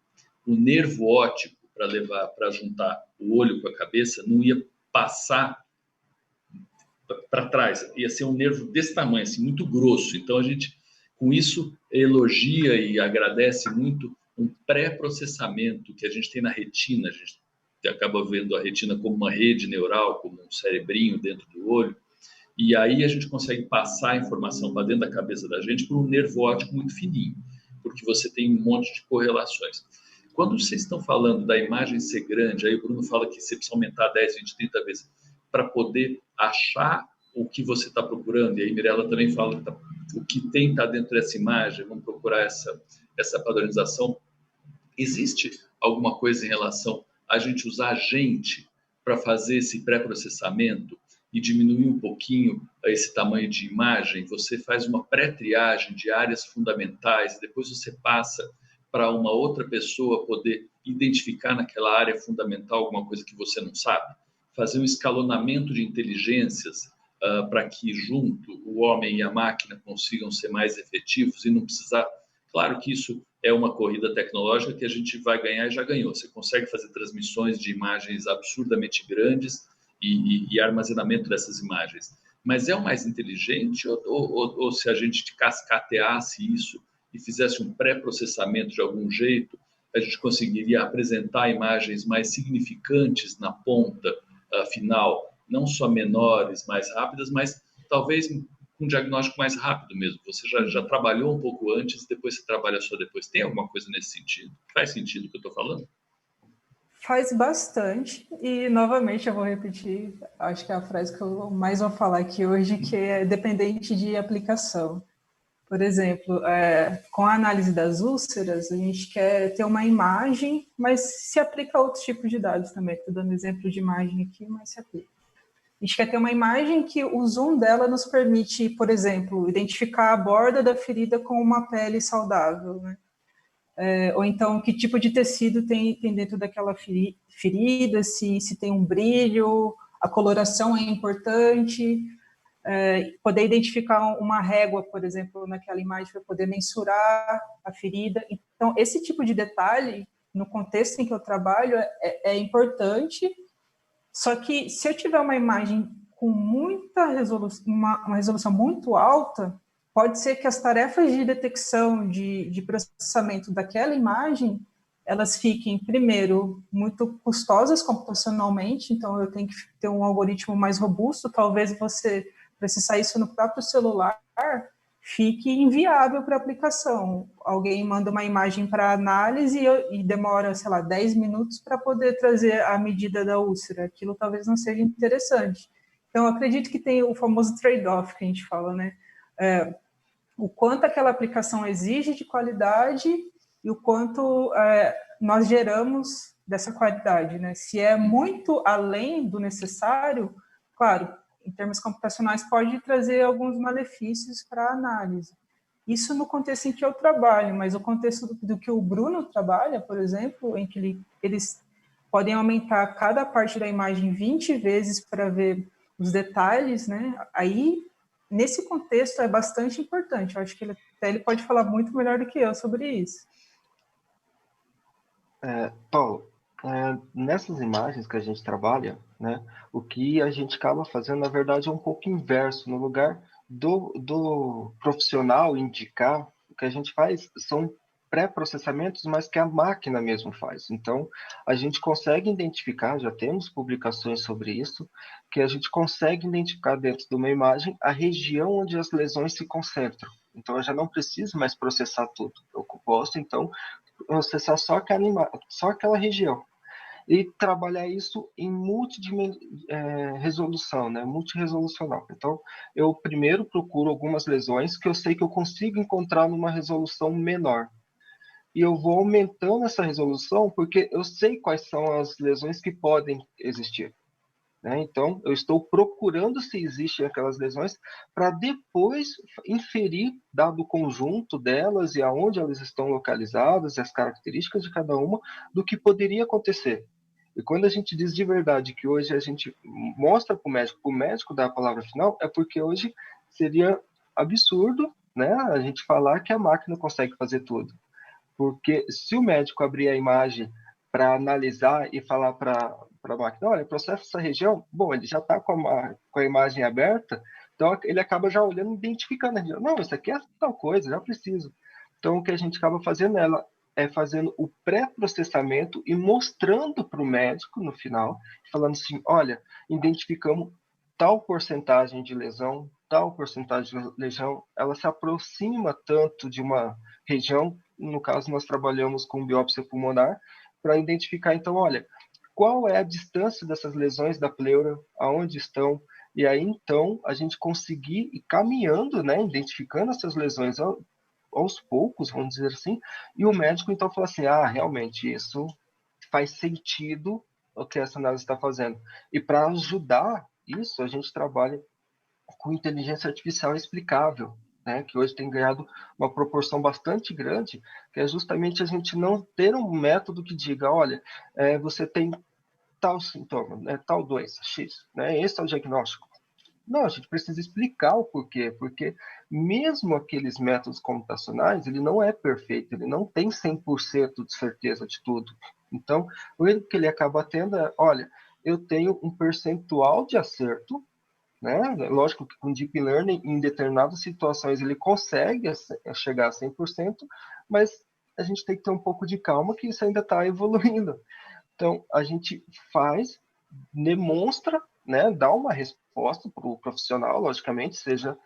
o nervo óptico para juntar o olho com a cabeça não ia passar para trás, ia ser um nervo desse tamanho, assim, muito grosso. Então a gente, com isso, elogia e agradece muito um pré-processamento que a gente tem na retina. A gente acaba vendo a retina como uma rede neural, como um cerebrinho dentro do olho, e aí a gente consegue passar a informação para dentro da cabeça da gente por um nervo óptico muito fininho, porque você tem um monte de correlações. Quando vocês estão falando da imagem ser grande, aí o Bruno fala que você precisa aumentar 10, 20, 30 vezes para poder achar o que você está procurando, e aí Mirella também fala que o que tem está dentro dessa imagem, vamos procurar essa padronização. Existe alguma coisa em relação a gente usar a gente para fazer esse pré-processamento e diminuir um pouquinho esse tamanho de imagem? Você faz uma pré-triagem de áreas fundamentais, depois você passa para uma outra pessoa poder identificar naquela área fundamental alguma coisa que você não sabe, fazer um escalonamento de inteligências para que junto o homem e a máquina consigam ser mais efetivos e não precisar. Claro que isso é uma corrida tecnológica que a gente vai ganhar e já ganhou. Você consegue fazer transmissões de imagens absurdamente grandes e armazenamento dessas imagens. Mas é o mais inteligente ou se a gente cascateasse isso e fizesse um pré-processamento de algum jeito, a gente conseguiria apresentar imagens mais significantes na ponta final, não só menores, mais rápidas, mas talvez um diagnóstico mais rápido mesmo. Você já trabalhou um pouco antes, depois você trabalha só depois. Tem alguma coisa nesse sentido? Faz sentido o que eu estou falando? Faz bastante, e novamente eu vou repetir, acho que é a frase que eu mais vou falar aqui hoje, que é dependente de aplicação. Por exemplo, com a análise das úlceras, a gente quer ter uma imagem, mas se aplica a outros tipos de dados também. Estou dando exemplo de imagem aqui, mas se aplica. A gente quer ter uma imagem que o zoom dela nos permite, por exemplo, identificar a borda da ferida com uma pele saudável, né? Ou então, que tipo de tecido tem dentro daquela ferida, se tem um brilho, a coloração é importante, poder identificar uma régua, por exemplo, naquela imagem para poder mensurar a ferida. Então, esse tipo de detalhe, no contexto em que eu trabalho, é importante, só que se eu tiver uma imagem com muita resolução, uma resolução muito alta, pode ser que as tarefas de detecção, de processamento daquela imagem elas fiquem, primeiro, muito custosas computacionalmente, então eu tenho que ter um algoritmo mais robusto, talvez você processar isso no próprio celular fique inviável para a aplicação. Alguém manda uma imagem para análise e demora, sei lá, 10 minutos para poder trazer a medida da úlcera. Aquilo talvez não seja interessante. Então, eu acredito que tem o famoso trade-off que a gente fala, né? O quanto aquela aplicação exige de qualidade e o quanto nós geramos dessa qualidade, né? Se é muito além do necessário, claro, em termos computacionais pode trazer alguns malefícios para a análise. Isso no contexto em que eu trabalho, mas o contexto do que o Bruno trabalha, por exemplo, em que eles podem aumentar cada parte da imagem 20 vezes para ver os detalhes, né? Aí, nesse contexto, é bastante importante. Eu acho que ele pode falar muito melhor do que eu sobre isso. Paulo, nessas imagens que a gente trabalha, né, o que a gente acaba fazendo, na verdade, é um pouco inverso. No lugar do profissional indicar, o que a gente faz são pré-processamentos, mas que a máquina mesmo faz. Então, a gente consegue identificar, já temos publicações sobre isso, que a gente consegue identificar dentro de uma imagem a região onde as lesões se concentram. Então, eu já não preciso mais processar tudo. Eu posso, então, processar só aquela região e trabalhar isso em resolução, né? Multiresolucional. Então, eu primeiro procuro algumas lesões que eu sei que eu consigo encontrar numa resolução menor. E eu vou aumentando essa resolução porque eu sei quais são as lesões que podem existir. Né? Então, eu estou procurando se existem aquelas lesões para depois inferir, dado o conjunto delas e aonde elas estão localizadas, e as características de cada uma, do que poderia acontecer. E quando a gente diz de verdade que hoje a gente mostra para o médico dar a palavra final, é porque hoje seria absurdo, né, a gente falar que a máquina consegue fazer tudo. Porque se o médico abrir a imagem para analisar e falar para a máquina, olha, processa essa região, bom, ele já está com a imagem aberta, então ele acaba já olhando, identificando a região. Não, isso aqui é tal coisa, já preciso. Então, o que a gente acaba fazendo é fazendo o pré-processamento e mostrando para o médico no final, falando assim, olha, identificamos tal porcentagem de lesão, tal porcentagem de lesão, ela se aproxima tanto de uma região, no caso nós trabalhamos com biópsia pulmonar, para identificar, então, olha, qual é a distância dessas lesões da pleura, aonde estão, e aí, então, a gente conseguir ir caminhando, né, identificando essas lesões aos poucos, vamos dizer assim, e o médico, então, fala assim, realmente, isso faz sentido o que essa análise está fazendo. E para ajudar isso, a gente trabalha com inteligência artificial explicável, né, que hoje tem ganhado uma proporção bastante grande, que é justamente a gente não ter um método que diga, olha, você tem tal sintoma, né, tal doença, X, né, esse é o diagnóstico. Não, a gente precisa explicar o porquê, porque mesmo aqueles métodos computacionais, ele não é perfeito, ele não tem 100% de certeza de tudo. Então, o erro que ele acaba tendo é, olha, eu tenho um percentual de acerto, né? Lógico que com Deep Learning, em determinadas situações, ele consegue chegar a 100%, mas a gente tem que ter um pouco de calma que isso ainda está evoluindo. Então, a gente faz, demonstra, né, dá uma resposta para o profissional, logicamente, seja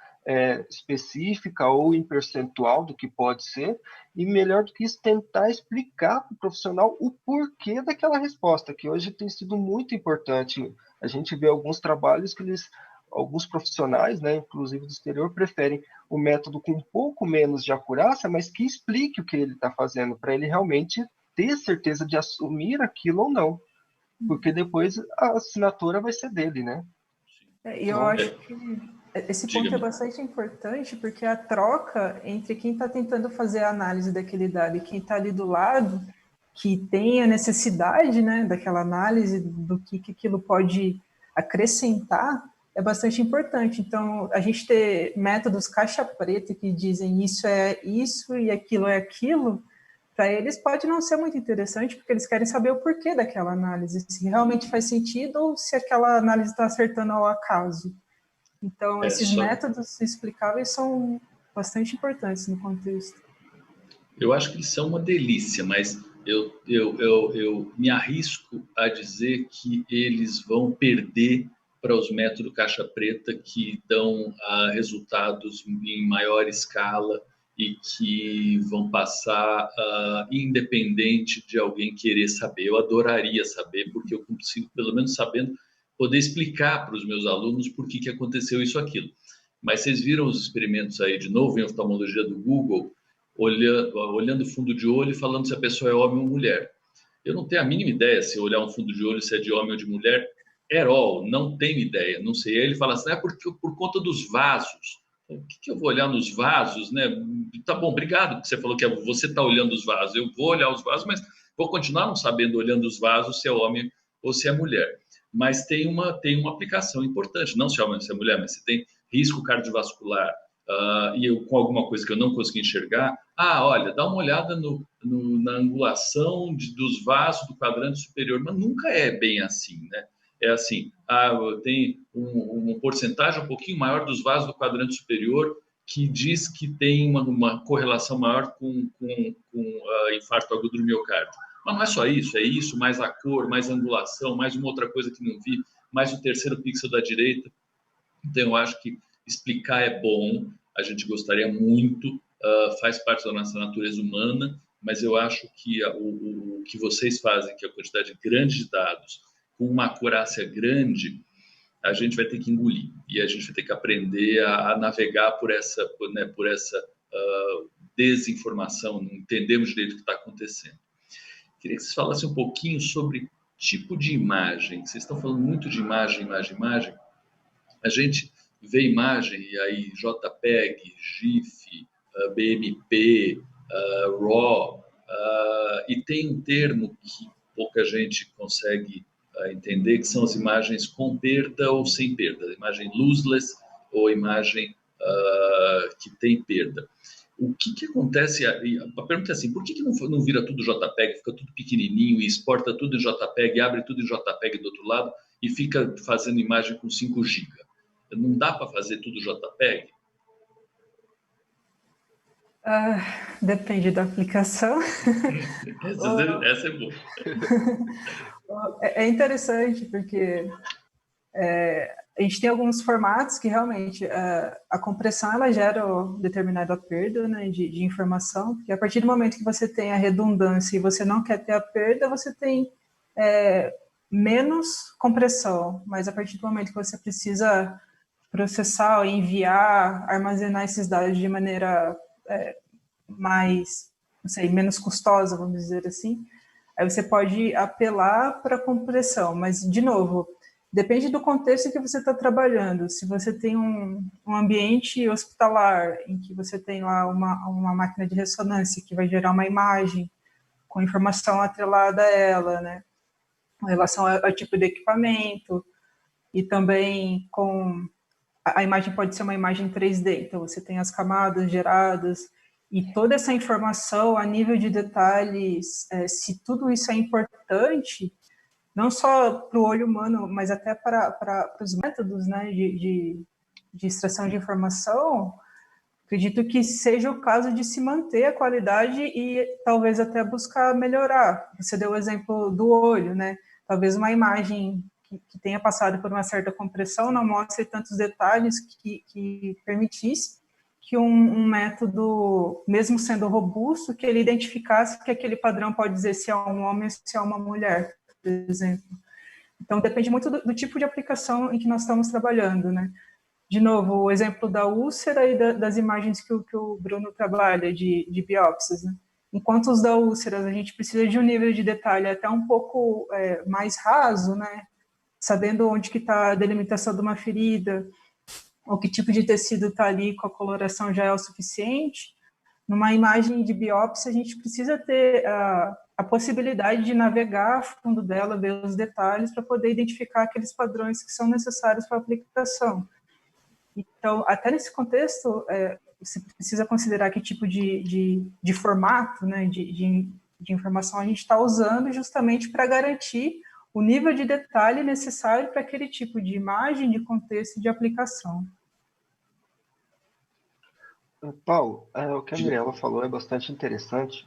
específica ou em percentual do que pode ser, e melhor do que isso, tentar explicar para o profissional o porquê daquela resposta, que hoje tem sido muito importante. A gente vê alguns trabalhos que alguns profissionais, né, inclusive do exterior, preferem o método com um pouco menos de acurácia, mas que explique o que ele está fazendo, para ele realmente ter certeza de assumir aquilo ou não, porque depois a assinatura vai ser dele, né? E eu acho que esse ponto é bastante importante, porque a troca entre quem está tentando fazer a análise daquele dado e quem está ali do lado, que tem a necessidade, né, daquela análise, do que aquilo pode acrescentar, é bastante importante. Então, a gente ter métodos caixa preta que dizem isso é isso e aquilo é aquilo, para eles pode não ser muito interessante, porque eles querem saber o porquê daquela análise, se realmente faz sentido ou se aquela análise está acertando ao acaso. Então, esses métodos explicáveis são bastante importantes no contexto. Eu acho que eles são uma delícia, mas eu me arrisco a dizer que eles vão perder para os métodos caixa preta, que dão resultados em maior escala e que vão passar independente de alguém querer saber. Eu adoraria saber, porque eu consigo, pelo menos sabendo, poder explicar para os meus alunos por que aconteceu isso, aquilo. Mas vocês viram os experimentos aí, de novo, em oftalmologia do Google, olhando o fundo de olho e falando se a pessoa é homem ou mulher. Eu não tenho a mínima ideia se olhar um fundo de olho se é de homem ou de mulher. At all, não tenho ideia, não sei. Aí ele fala assim, por conta dos vasos. O que eu vou olhar nos vasos, né? Tá bom, obrigado que você falou que você está olhando os vasos. Eu vou olhar os vasos, mas vou continuar não sabendo, olhando os vasos, se é homem ou se é mulher. Mas tem uma aplicação importante, não se é homem ou se é mulher, mas se tem risco cardiovascular, e com alguma coisa que eu não consegui enxergar, olha, dá uma olhada na angulação dos vasos do quadrante superior, mas nunca é bem assim, né? É assim, tem uma porcentagem um pouquinho maior dos vasos do quadrante superior que diz que tem uma correlação maior com infarto agudo do miocárdio. Mas não é só isso, é isso, mais a cor, mais a angulação, mais uma outra coisa que não vi, mais o terceiro pixel da direita. Então, eu acho que explicar é bom, a gente gostaria muito, faz parte da nossa natureza humana, mas eu acho que o que vocês fazem, que é a quantidade grande de dados, com uma acurácia grande, a gente vai ter que engolir e a gente vai ter que aprender a navegar por essa desinformação, não entendemos direito o que está acontecendo. Queria que vocês falassem um pouquinho sobre tipo de imagem. Vocês estão falando muito de imagem. A gente vê imagem, e aí JPEG, GIF, BMP, RAW, e tem um termo que pouca gente consegue entender, que são as imagens com perda ou sem perda, imagem lossless ou imagem que tem perda. O que acontece? A pergunta é assim, por que não vira tudo JPEG, fica tudo pequenininho e exporta tudo em JPEG, abre tudo em JPEG do outro lado e fica fazendo imagem com 5 GB? Não dá para fazer tudo JPEG? Depende da aplicação. Essa é boa. É interessante, porque a gente tem alguns formatos que realmente a compressão ela gera determinada perda, né, de informação, porque a partir do momento que você tem a redundância e você não quer ter a perda, você tem menos compressão, mas a partir do momento que você precisa processar, enviar, armazenar esses dados de maneira mais, não sei, menos custosa, vamos dizer assim, aí você pode apelar para a compressão, mas, de novo, depende do contexto que você está trabalhando. Se você tem um ambiente hospitalar, em que você tem lá uma máquina de ressonância que vai gerar uma imagem com informação atrelada a ela, né, em relação ao tipo de equipamento, e também com... A imagem pode ser uma imagem 3D, então você tem as camadas geradas, e toda essa informação a nível de detalhes, se tudo isso é importante, não só para o olho humano, mas até para os métodos, né, de extração de informação, acredito que seja o caso de se manter a qualidade e talvez até buscar melhorar. Você deu o exemplo do olho, né? Talvez uma imagem que tenha passado por uma certa compressão não mostre tantos detalhes que permitisse que um método, mesmo sendo robusto, que ele identificasse que aquele padrão pode dizer se é um homem ou se é uma mulher, por exemplo. Então, depende muito do tipo de aplicação em que nós estamos trabalhando, né? De novo, o exemplo da úlcera e das imagens que o Bruno trabalha, de biópsias, né? Enquanto os da úlcera, a gente precisa de um nível de detalhe até um pouco mais raso, né? Sabendo onde que está a delimitação de uma ferida, ou que tipo de tecido está ali, com a coloração já é o suficiente. Numa imagem de biópsia, a gente precisa ter a possibilidade de navegar a fundo dela, ver os detalhes, para poder identificar aqueles padrões que são necessários para a aplicação. Então, até nesse contexto, você precisa considerar que tipo de formato, né, de informação a gente está usando justamente para garantir o nível de detalhe necessário para aquele tipo de imagem, de contexto e de aplicação. Paulo, o que a Mirella falou é bastante interessante,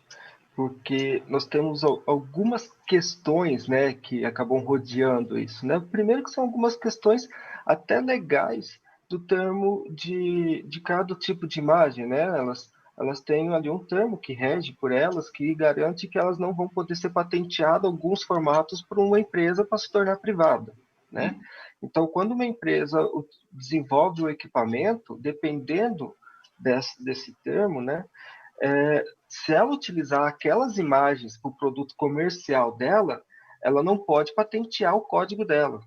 porque nós temos algumas questões, né, que acabam rodeando isso, né? Primeiro que são algumas questões até legais do termo de cada tipo de imagem, né? Elas têm ali um termo que rege por elas, que garante que elas não vão poder ser patenteadas alguns formatos por uma empresa para se tornar privada, né? Então, quando uma empresa desenvolve o equipamento, dependendo desse termo, né? Se ela utilizar aquelas imagens para o produto comercial dela, ela não pode patentear o código dela,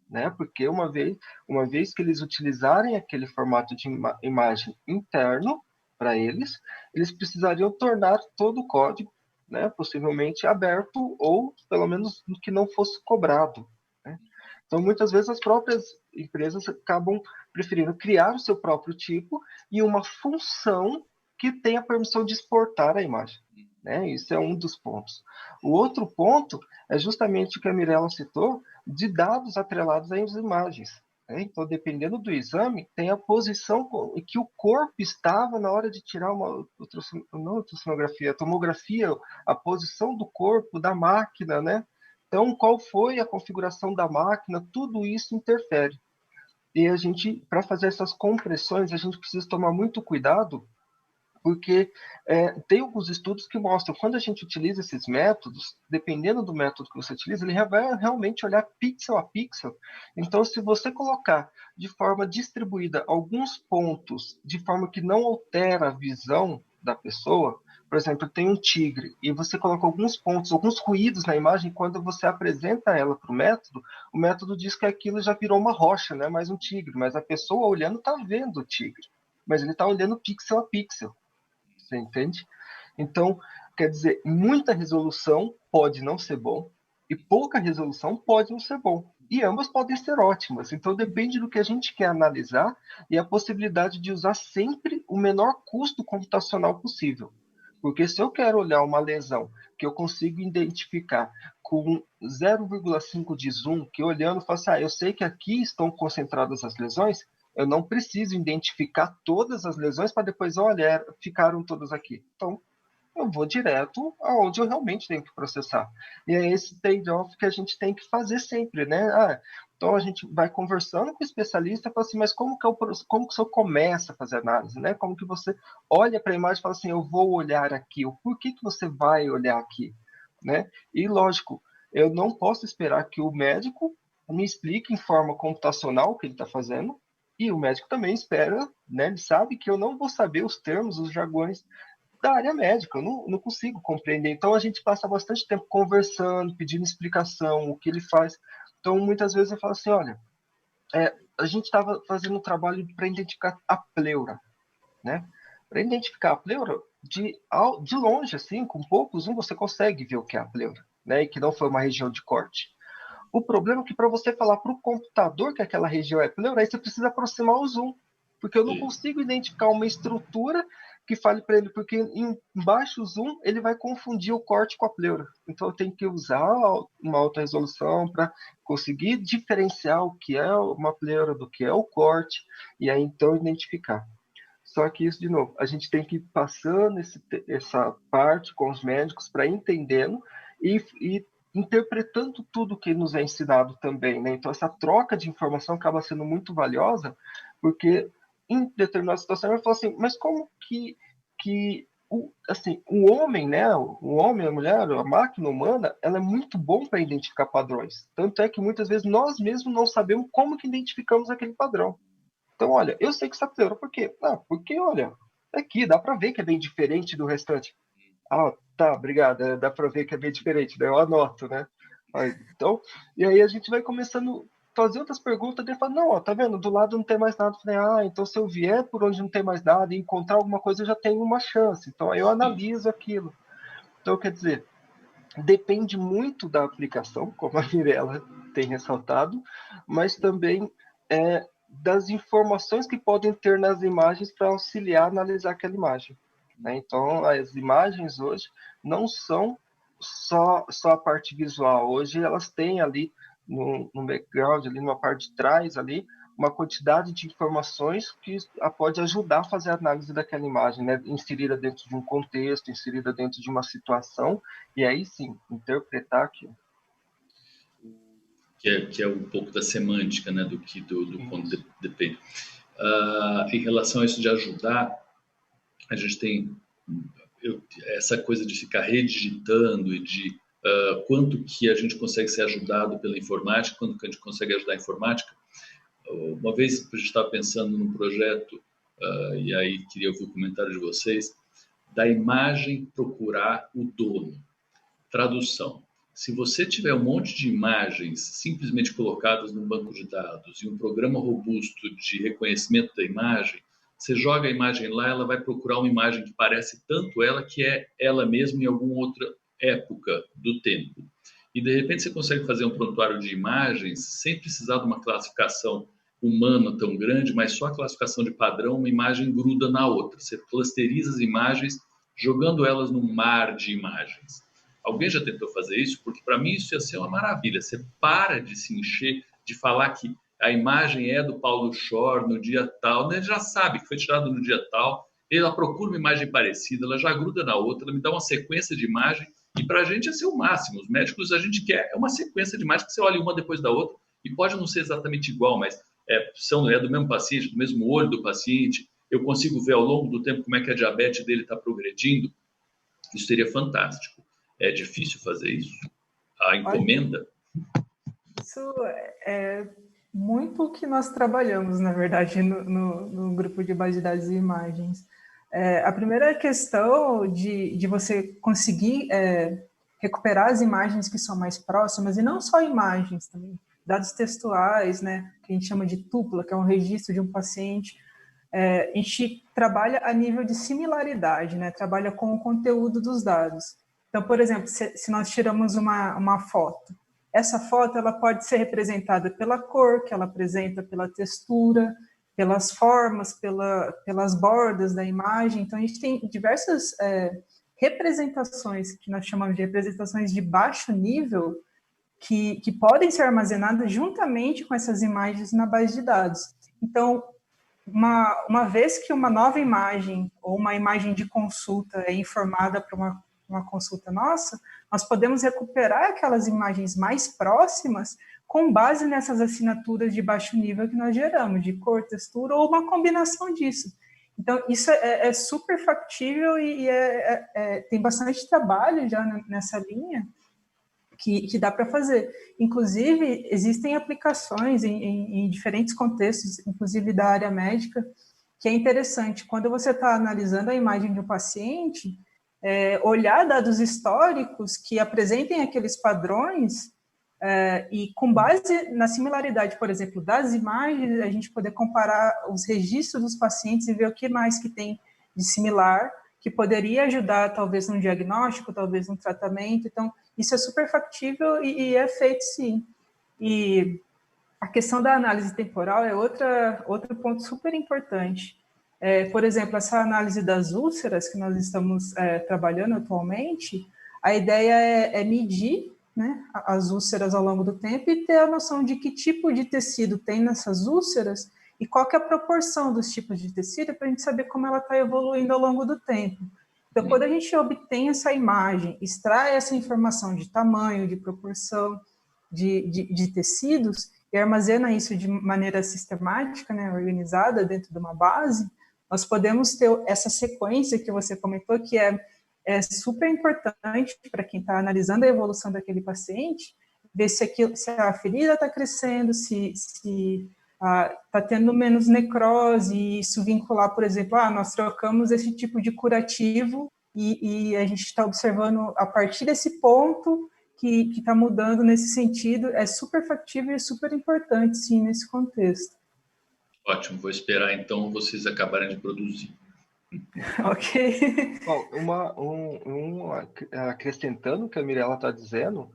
né? Porque uma vez que eles utilizarem aquele formato de imagem interno para eles precisariam tornar todo o código, né, possivelmente aberto ou pelo menos que não fosse cobrado, né? Então, muitas vezes as próprias empresas acabam preferindo criar o seu próprio tipo e uma função que tenha a permissão de exportar a imagem, né? Isso é um dos pontos. O outro ponto é justamente o que a Mirella citou, de dados atrelados às imagens, né? Então, dependendo do exame, tem a posição em que o corpo estava na hora de tirar uma ultrassonografia, a tomografia, a posição do corpo, da máquina, né? Então, qual foi a configuração da máquina, tudo isso interfere. E a gente, para fazer essas compressões, a gente precisa tomar muito cuidado, porque tem alguns estudos que mostram, quando a gente utiliza esses métodos, dependendo do método que você utiliza, ele vai realmente olhar pixel a pixel. Então, se você colocar de forma distribuída alguns pontos, de forma que não altera a visão da pessoa, por exemplo, tem um tigre, e você coloca alguns pontos, alguns ruídos na imagem, quando você apresenta ela para o método diz que aquilo já virou uma rocha, não é mais um tigre, mas a pessoa olhando está vendo o tigre, mas ele está olhando pixel a pixel. Você entende? Então, quer dizer, muita resolução pode não ser bom e pouca resolução pode não ser bom. E ambas podem ser ótimas. Então, depende do que a gente quer analisar e a possibilidade de usar sempre o menor custo computacional possível. Porque se eu quero olhar uma lesão que eu consigo identificar com 0,5 de zoom, que olhando eu falo assim, eu sei que aqui estão concentradas as lesões, eu não preciso identificar todas as lesões para depois, olha, ficaram todas aqui. Então, eu vou direto aonde eu realmente tenho que processar. E é esse trade-off que a gente tem que fazer sempre, né? Então a gente vai conversando com o especialista e fala assim, mas como que o senhor começa a fazer análise, né? Como que você olha para a imagem e fala assim, eu vou olhar aqui, o porquê que você vai olhar aqui, né? E lógico, eu não posso esperar que o médico me explique em forma computacional o que ele está fazendo, e o médico também espera, né? Ele sabe que eu não vou saber os termos, os jargões da área médica, eu não consigo compreender. Então a gente passa bastante tempo conversando, pedindo explicação, o que ele faz. Então muitas vezes eu falo assim, olha, a gente estava fazendo um trabalho para identificar a pleura, né? Para identificar a pleura, de longe, assim, com pouco zoom, você consegue ver o que é a pleura, né? E que não foi uma região de corte. O problema é que para você falar para o computador que aquela região é pleura, aí você precisa aproximar o zoom, porque eu não consigo identificar uma estrutura que fale para ele, porque em baixo zoom ele vai confundir o corte com a pleura. Então eu tenho que usar uma alta resolução para conseguir diferenciar o que é uma pleura do que é o corte, e aí então identificar. Só que isso, de novo, a gente tem que ir passando essa parte com os médicos para entendendo e interpretando tudo que nos é ensinado também, né? Então, essa troca de informação acaba sendo muito valiosa, porque em determinada situação eu falo assim, mas como que o homem, né? O homem, a mulher, a máquina humana, ela é muito bom para identificar padrões. Tanto é que muitas vezes nós mesmos não sabemos como que identificamos aquele padrão. Então, olha, eu sei que está pleura, por quê? Porque, olha, aqui dá para ver que é bem diferente do restante. Tá, obrigado, dá para ver que é bem diferente, né? Eu anoto, né? Então, e aí a gente vai começando a fazer outras perguntas, e fala, não, ó, tá vendo, do lado não tem mais nada. Eu falei, então se eu vier por onde não tem mais nada e encontrar alguma coisa, eu já tenho uma chance. Então, aí eu analiso aquilo. Então, quer dizer, depende muito da aplicação, como a Mirella tem ressaltado, mas também das informações que podem ter nas imagens para auxiliar a analisar aquela imagem, né? Então, as imagens hoje não são só a parte visual. Hoje elas têm ali no background, ali numa parte de trás, ali, uma quantidade de informações que pode ajudar a fazer a análise daquela imagem, né? Inserida dentro de um contexto, inserida dentro de uma situação, e aí sim, interpretar aquilo. Que é um pouco da semântica, né, do quando depende. Em relação a isso de ajudar, a gente tem essa coisa de ficar redigitando e de quanto que a gente consegue ser ajudado pela informática, quanto que a gente consegue ajudar a informática. Uma vez a gente estava pensando num projeto, e aí queria ouvir o comentário de vocês, da imagem procurar o dono. Tradução. Se você tiver um monte de imagens simplesmente colocadas num banco de dados e um programa robusto de reconhecimento da imagem, você joga a imagem lá, ela vai procurar uma imagem que parece tanto ela que é ela mesma em alguma outra época do tempo. E de repente você consegue fazer um prontuário de imagens sem precisar de uma classificação humana tão grande, mas só a classificação de padrão, uma imagem gruda na outra. Você clusteriza as imagens, jogando elas num mar de imagens. Alguém já tentou fazer isso? Porque para mim isso ia ser uma maravilha. Você para de se encher, de falar que a imagem é do Paulo Shore no dia tal, né? Ele já sabe que foi tirado no dia tal, ela procura uma imagem parecida, ela já gruda na outra, ela me dá uma sequência de imagem, e para a gente ia ser o máximo. Os médicos, a gente quer uma sequência de imagens que você olha uma depois da outra, e pode não ser exatamente igual, mas é do mesmo paciente, do mesmo olho do paciente, eu consigo ver ao longo do tempo como é que a diabetes dele está progredindo. Isso seria fantástico. É difícil fazer isso? A encomenda? Isso é muito o que nós trabalhamos, na verdade, no grupo de base de dados e imagens. A primeira questão de você conseguir recuperar as imagens que são mais próximas, e não só imagens também, dados textuais, né, que a gente chama de tupla, que é um registro de um paciente. A gente trabalha a nível de similaridade, né, trabalha com o conteúdo dos dados. Então, por exemplo, se nós tiramos uma foto, essa foto ela pode ser representada pela cor que ela apresenta, pela textura, pelas formas, pelas bordas da imagem. Então, a gente tem diversas representações, que nós chamamos de representações de baixo nível, que podem ser armazenadas juntamente com essas imagens na base de dados. Então, uma vez que uma nova imagem ou uma imagem de consulta é informada para uma consulta nossa, nós podemos recuperar aquelas imagens mais próximas com base nessas assinaturas de baixo nível que nós geramos, de cor, textura ou uma combinação disso. Então, isso é super factível e tem bastante trabalho já nessa linha que dá para fazer. Inclusive, existem aplicações em diferentes contextos, inclusive da área médica, que é interessante. Quando você está analisando a imagem de um paciente, olhar dados históricos que apresentem aqueles padrões e com base na similaridade, por exemplo, das imagens, a gente poder comparar os registros dos pacientes e ver o que mais que tem de similar, que poderia ajudar talvez num diagnóstico, talvez num tratamento. Então, isso é super factível e é feito sim. E a questão da análise temporal é outro ponto super importante. Por exemplo, essa análise das úlceras que nós estamos trabalhando atualmente, a ideia é medir, né, as úlceras ao longo do tempo e ter a noção de que tipo de tecido tem nessas úlceras e qual que é a proporção dos tipos de tecido para a gente saber como ela está evoluindo ao longo do tempo. Então, quando a gente obtém essa imagem, extrai essa informação de tamanho, de proporção de tecidos e armazena isso de maneira sistemática, né, organizada dentro de uma base, nós podemos ter essa sequência que você comentou, que é super importante para quem está analisando a evolução daquele paciente, ver se a ferida está crescendo, se está tendo menos necrose, e isso vincular, por exemplo, nós trocamos esse tipo de curativo e a gente está observando a partir desse ponto que está mudando nesse sentido, é super factível e super importante, sim, nesse contexto. Ótimo, vou esperar então vocês acabarem de produzir. Ok. Bom, acrescentando o que a Mirella está dizendo,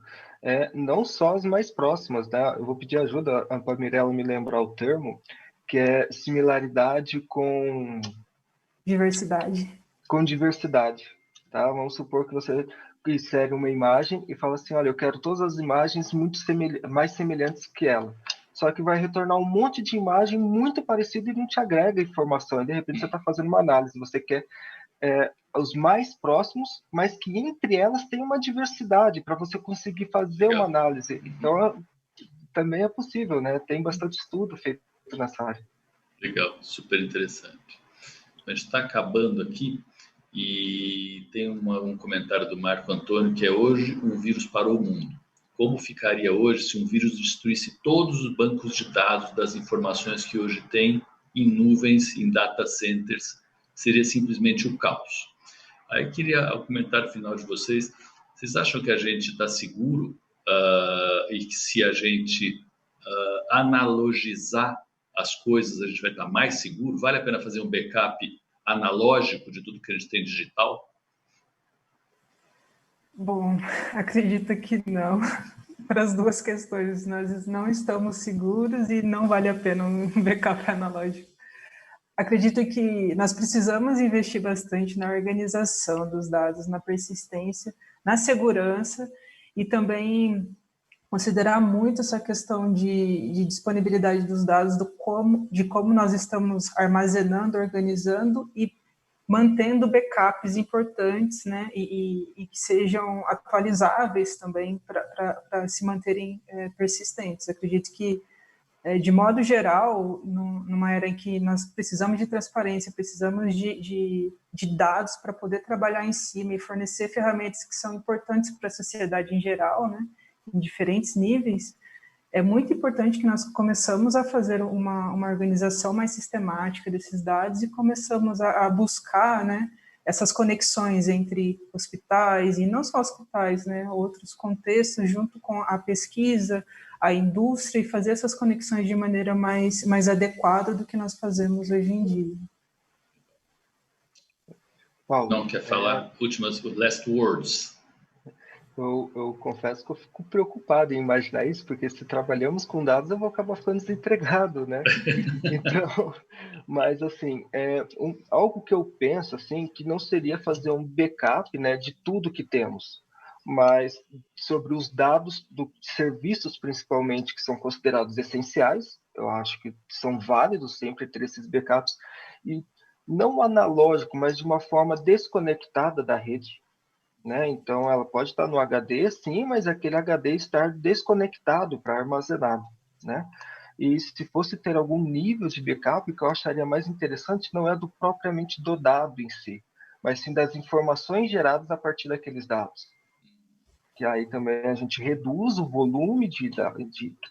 não só as mais próximas, né? Eu vou pedir ajuda para a Mirella me lembrar o termo, que é similaridade com... Diversidade. Com diversidade, tá? Vamos supor que você insere uma imagem e fala assim, olha, eu quero todas as imagens mais semelhantes que ela. só que vai retornar um monte de imagem muito parecida e não te agrega informação. E de repente você está fazendo uma análise, você quer os mais próximos, mas que entre elas tem uma diversidade para você conseguir fazer uma análise. Então, também é possível, né? Tem bastante estudo feito nessa área. Legal, super interessante. A gente está acabando aqui e tem um comentário do Marco Antônio que é: hoje um vírus parou o mundo. Como ficaria hoje se um vírus destruísse todos os bancos de dados das informações que hoje tem em nuvens, em data centers? Seria simplesmente o caos. Aí queria o comentário final de vocês. Vocês acham que a gente está seguro e que se a gente analogizar as coisas, a gente vai estar mais seguro? Vale a pena fazer um backup analógico de tudo que a gente tem digital? Bom, acredito que não. Para as duas questões, nós não estamos seguros e não vale a pena um backup analógico. Acredito que nós precisamos investir bastante na organização dos dados, na persistência, na segurança e também considerar muito essa questão de disponibilidade dos dados, de como nós estamos armazenando, organizando e mantendo backups importantes, né, e que sejam atualizáveis também para se manterem persistentes. Acredito que, de modo geral, numa era em que nós precisamos de transparência, precisamos de dados para poder trabalhar em cima e fornecer ferramentas que são importantes para a sociedade em geral, né, em diferentes níveis, é muito importante que nós começamos a fazer uma organização mais sistemática desses dados e começamos a buscar, né, essas conexões entre hospitais, e não só hospitais, né, outros contextos, junto com a pesquisa, a indústria, e fazer essas conexões de maneira mais adequada do que nós fazemos hoje em dia. Paulo, não quer falar últimas last words? Eu confesso que eu fico preocupado em imaginar isso, porque se trabalhamos com dados, eu vou acabar ficando desempregado, né? Então, mas assim, algo que eu penso assim, que não seria fazer um backup, né, de tudo que temos, mas sobre os dados dos serviços, principalmente, que são considerados essenciais. Eu acho que são válidos sempre ter esses backups, e não analógico, mas de uma forma desconectada da rede, né? Então, ela pode estar no HD, sim, mas aquele HD estar desconectado para armazenado, né? E se fosse ter algum nível de backup, o que eu acharia mais interessante não é propriamente do dado em si, mas sim das informações geradas a partir daqueles dados. Que aí também a gente reduz o volume que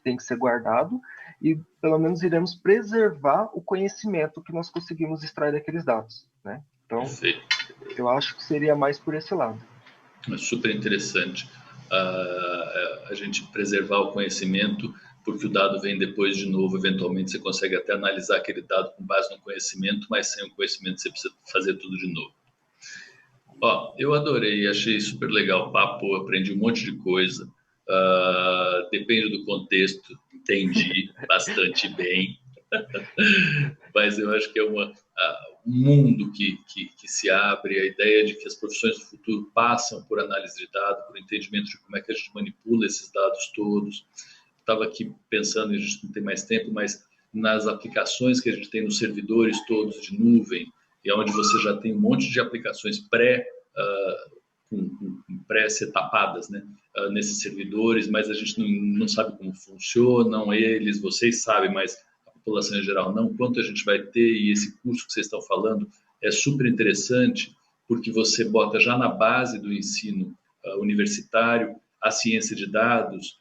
tem que ser guardado e pelo menos iremos preservar o conhecimento que nós conseguimos extrair daqueles dados, né? Então, eu acho que seria mais por esse lado. É super interessante a gente preservar o conhecimento, porque o dado vem depois de novo. Eventualmente você consegue até analisar aquele dado com base no conhecimento, mas sem o conhecimento você precisa fazer tudo de novo. Ó, eu adorei, achei super legal o papo, aprendi um monte de coisa. Depende do contexto, entendi bastante bem. Mas eu acho que é um mundo que se abre, a ideia de que as profissões do futuro passam por análise de dados, por entendimento de como é que a gente manipula esses dados todos. Estava aqui pensando, e a gente não tem mais tempo, mas nas aplicações que a gente tem nos servidores todos de nuvem, e onde você já tem um monte de aplicações pré-setapadas, né, nesses servidores, mas a gente não sabe como funcionam eles, vocês sabem, mas a população em geral não. Quanto a gente vai ter, e esse curso que vocês estão falando é super interessante, porque você bota já na base do ensino universitário a ciência de dados,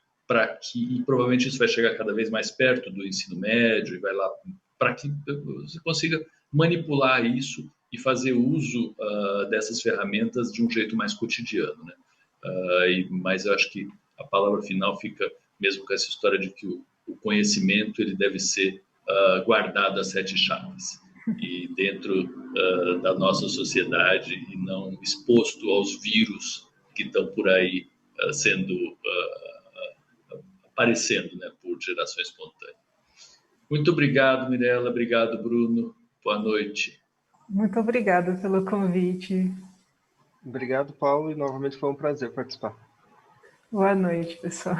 e provavelmente isso vai chegar cada vez mais perto do ensino médio, e vai lá, para que você consiga manipular isso e fazer uso dessas ferramentas de um jeito mais cotidiano, né? Mas eu acho que a palavra final fica mesmo com essa história de que o conhecimento ele deve ser guardado a 7 chaves e dentro da nossa sociedade, e não exposto aos vírus que estão por aí aparecendo, né, por geração espontânea. Muito obrigado, Mirela. Obrigado, Bruno. Boa noite. Muito obrigada pelo convite. Obrigado, Paulo, e novamente foi um prazer participar. Boa noite, pessoal.